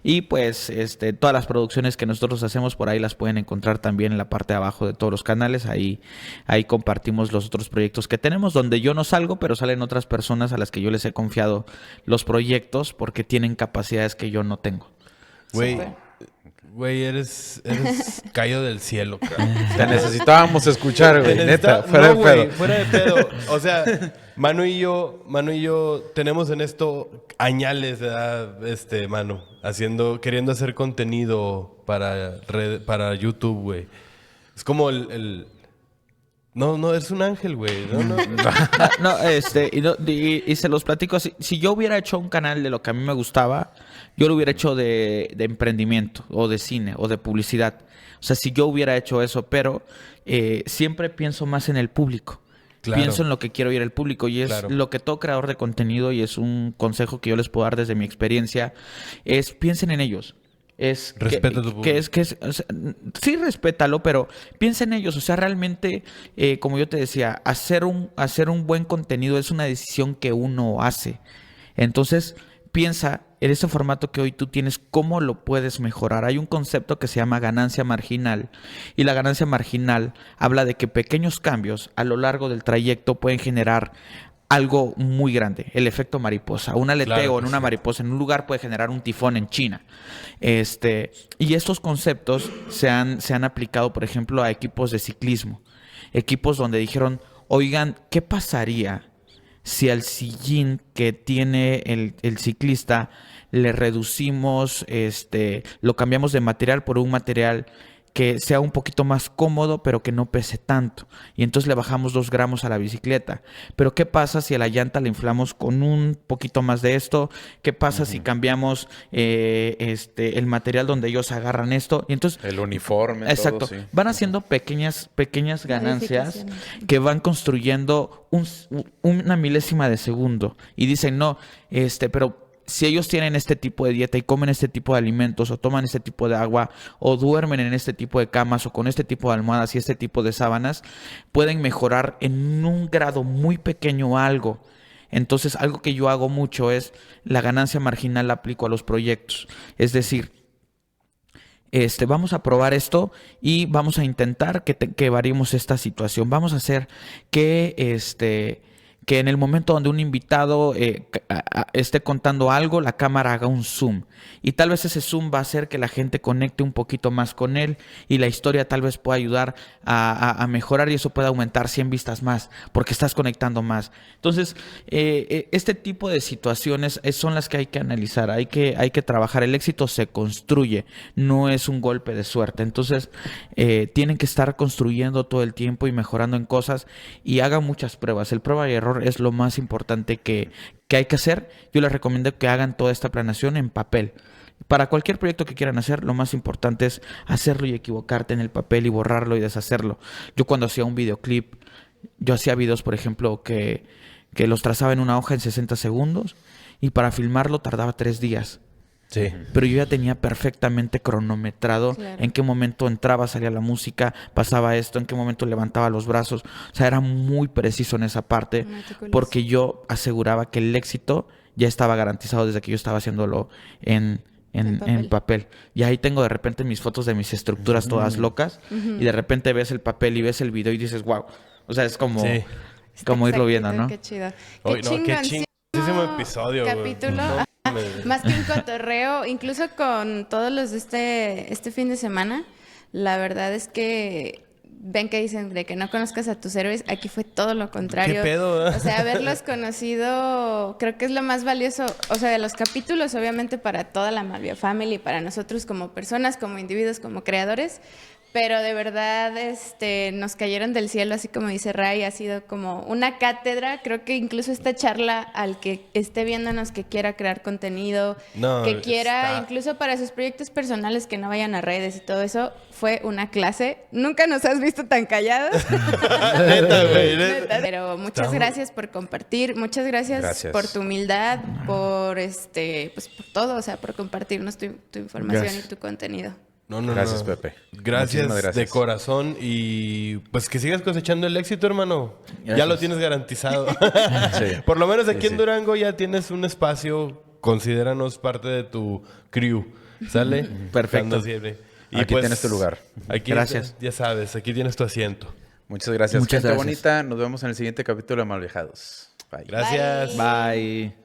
Y pues todas las producciones que nosotros hacemos por ahí las pueden encontrar también en la parte de abajo de todos los canales. Ahí compartimos los otros proyectos que tenemos, donde yo no salgo, pero salen otras personas a las que yo les he confiado los proyectos porque tienen capacidades que yo no tengo. Güey, Súper. güey, eres caído del cielo, cabrón. Te necesitábamos escuchar, güey, neta, fuera de güey, pedo. fuera de pedo. O sea, Manu y yo tenemos en esto añales, ¿verdad? Manu, queriendo hacer contenido para YouTube, güey. Es como No, eres un ángel, güey. No. Y se los platico así. Si yo hubiera hecho un canal de lo que a mí me gustaba, yo lo hubiera hecho de emprendimiento, o de cine, o de publicidad. O sea, si yo hubiera hecho eso, pero siempre pienso más en el público. Claro. Pienso en lo que quiero oír el público. Y es Claro. lo que todo creador de contenido, y es un consejo que yo les puedo dar desde mi experiencia, es piensen en ellos. Respeta a tu público. O sea, sí, respétalo, pero piensa en ellos. O sea, realmente, como yo te decía, hacer un buen contenido es una decisión que uno hace. Entonces, piensa en ese formato que hoy tú tienes, cómo lo puedes mejorar. Hay un concepto que se llama ganancia marginal, y la ganancia marginal habla de que pequeños cambios a lo largo del trayecto pueden generar algo muy grande, el efecto mariposa. Un aleteo Claro que en una sí. mariposa en un lugar puede generar un tifón en China. Y estos conceptos se han aplicado, por ejemplo, a equipos de ciclismo. Equipos donde dijeron, oigan, ¿qué pasaría si al sillín que tiene el ciclista le reducimos, lo cambiamos de material por un material que sea un poquito más cómodo, pero que no pese tanto? Y entonces le bajamos 2 gramos a la bicicleta. Pero ¿qué pasa si a la llanta le inflamos con un poquito más de esto? ¿Qué pasa si cambiamos el material donde ellos agarran esto? Y entonces, El uniforme, exacto, todo, sí. van haciendo pequeñas ganancias Modificaciones. que van construyendo una milésima de segundo. Y dicen, no, pero si ellos tienen este tipo de dieta y comen este tipo de alimentos, o toman este tipo de agua, o duermen en este tipo de camas, o con este tipo de almohadas y este tipo de sábanas, pueden mejorar en un grado muy pequeño algo. Entonces, algo que yo hago mucho es la ganancia marginal la aplico a los proyectos. Es decir, vamos a probar esto y vamos a intentar que variemos esta situación. Vamos a hacer que en el momento donde un invitado esté contando algo, la cámara haga un zoom. Y tal vez ese zoom va a hacer que la gente conecte un poquito más con él, y la historia tal vez pueda ayudar a mejorar, y eso puede aumentar 100 vistas más, porque estás conectando más. Entonces, este tipo de situaciones son las que hay que analizar, hay que trabajar. El éxito se construye, no es un golpe de suerte. Entonces, tienen que estar construyendo todo el tiempo y mejorando en cosas, y hagan muchas pruebas. El prueba y error es lo más importante que hay que hacer. Yo les recomiendo que hagan toda esta planeación en papel. Para cualquier proyecto que quieran hacer, lo más importante es hacerlo y equivocarte en el papel y borrarlo y deshacerlo. Yo cuando hacía un videoclip, yo hacía videos, por ejemplo, que los trazaba en una hoja en 60 segundos, y para filmarlo tardaba 3 días. Sí. Pero yo ya tenía perfectamente cronometrado en qué momento entraba, salía la música, pasaba esto, en qué momento levantaba los brazos. O sea, era muy preciso en esa parte porque yo aseguraba que el éxito ya estaba garantizado desde que yo estaba haciéndolo en papel. Y ahí tengo de repente mis fotos de mis estructuras todas locas y de repente ves el papel y ves el video y dices, wow. O sea, es como, como irlo viendo, ¿no? Qué chido. Qué chingoncísimo episodio, capítulo. Más que un cotorreo, incluso con todos los de este fin de semana, la verdad es que ven que dicen de que no conozcas a tus héroes, aquí fue todo lo contrario. ¿Qué pedo? O sea, haberlos conocido creo que es lo más valioso, o sea, de los capítulos obviamente para toda la Malvia Family, para nosotros como personas, como individuos, como creadores, pero de verdad nos cayeron del cielo, así como dice Ray, ha sido como una cátedra. Creo que incluso esta charla al que esté viéndonos, que quiera crear contenido, que quiera incluso para sus proyectos personales que no vayan a redes y todo eso, fue una clase. Nunca nos has visto tan callados. Neta, güey. Pero muchas gracias por compartir, muchas gracias por tu humildad, por pues por todo, o sea, por compartirnos tu información y tu contenido. Gracias, Pepe. Gracias de corazón y pues que sigas cosechando el éxito, hermano. Gracias. Ya lo tienes garantizado. Sí. Por lo menos aquí en Durango ya tienes un espacio. Considéranos parte de tu crew. ¿Sale? Perfecto. Y aquí pues, tienes tu lugar. Aquí, gracias. Ya sabes, aquí tienes tu asiento. Muchas gracias. Gente bonita. Nos vemos en el siguiente capítulo de Malviajados. Bye. Gracias. Bye.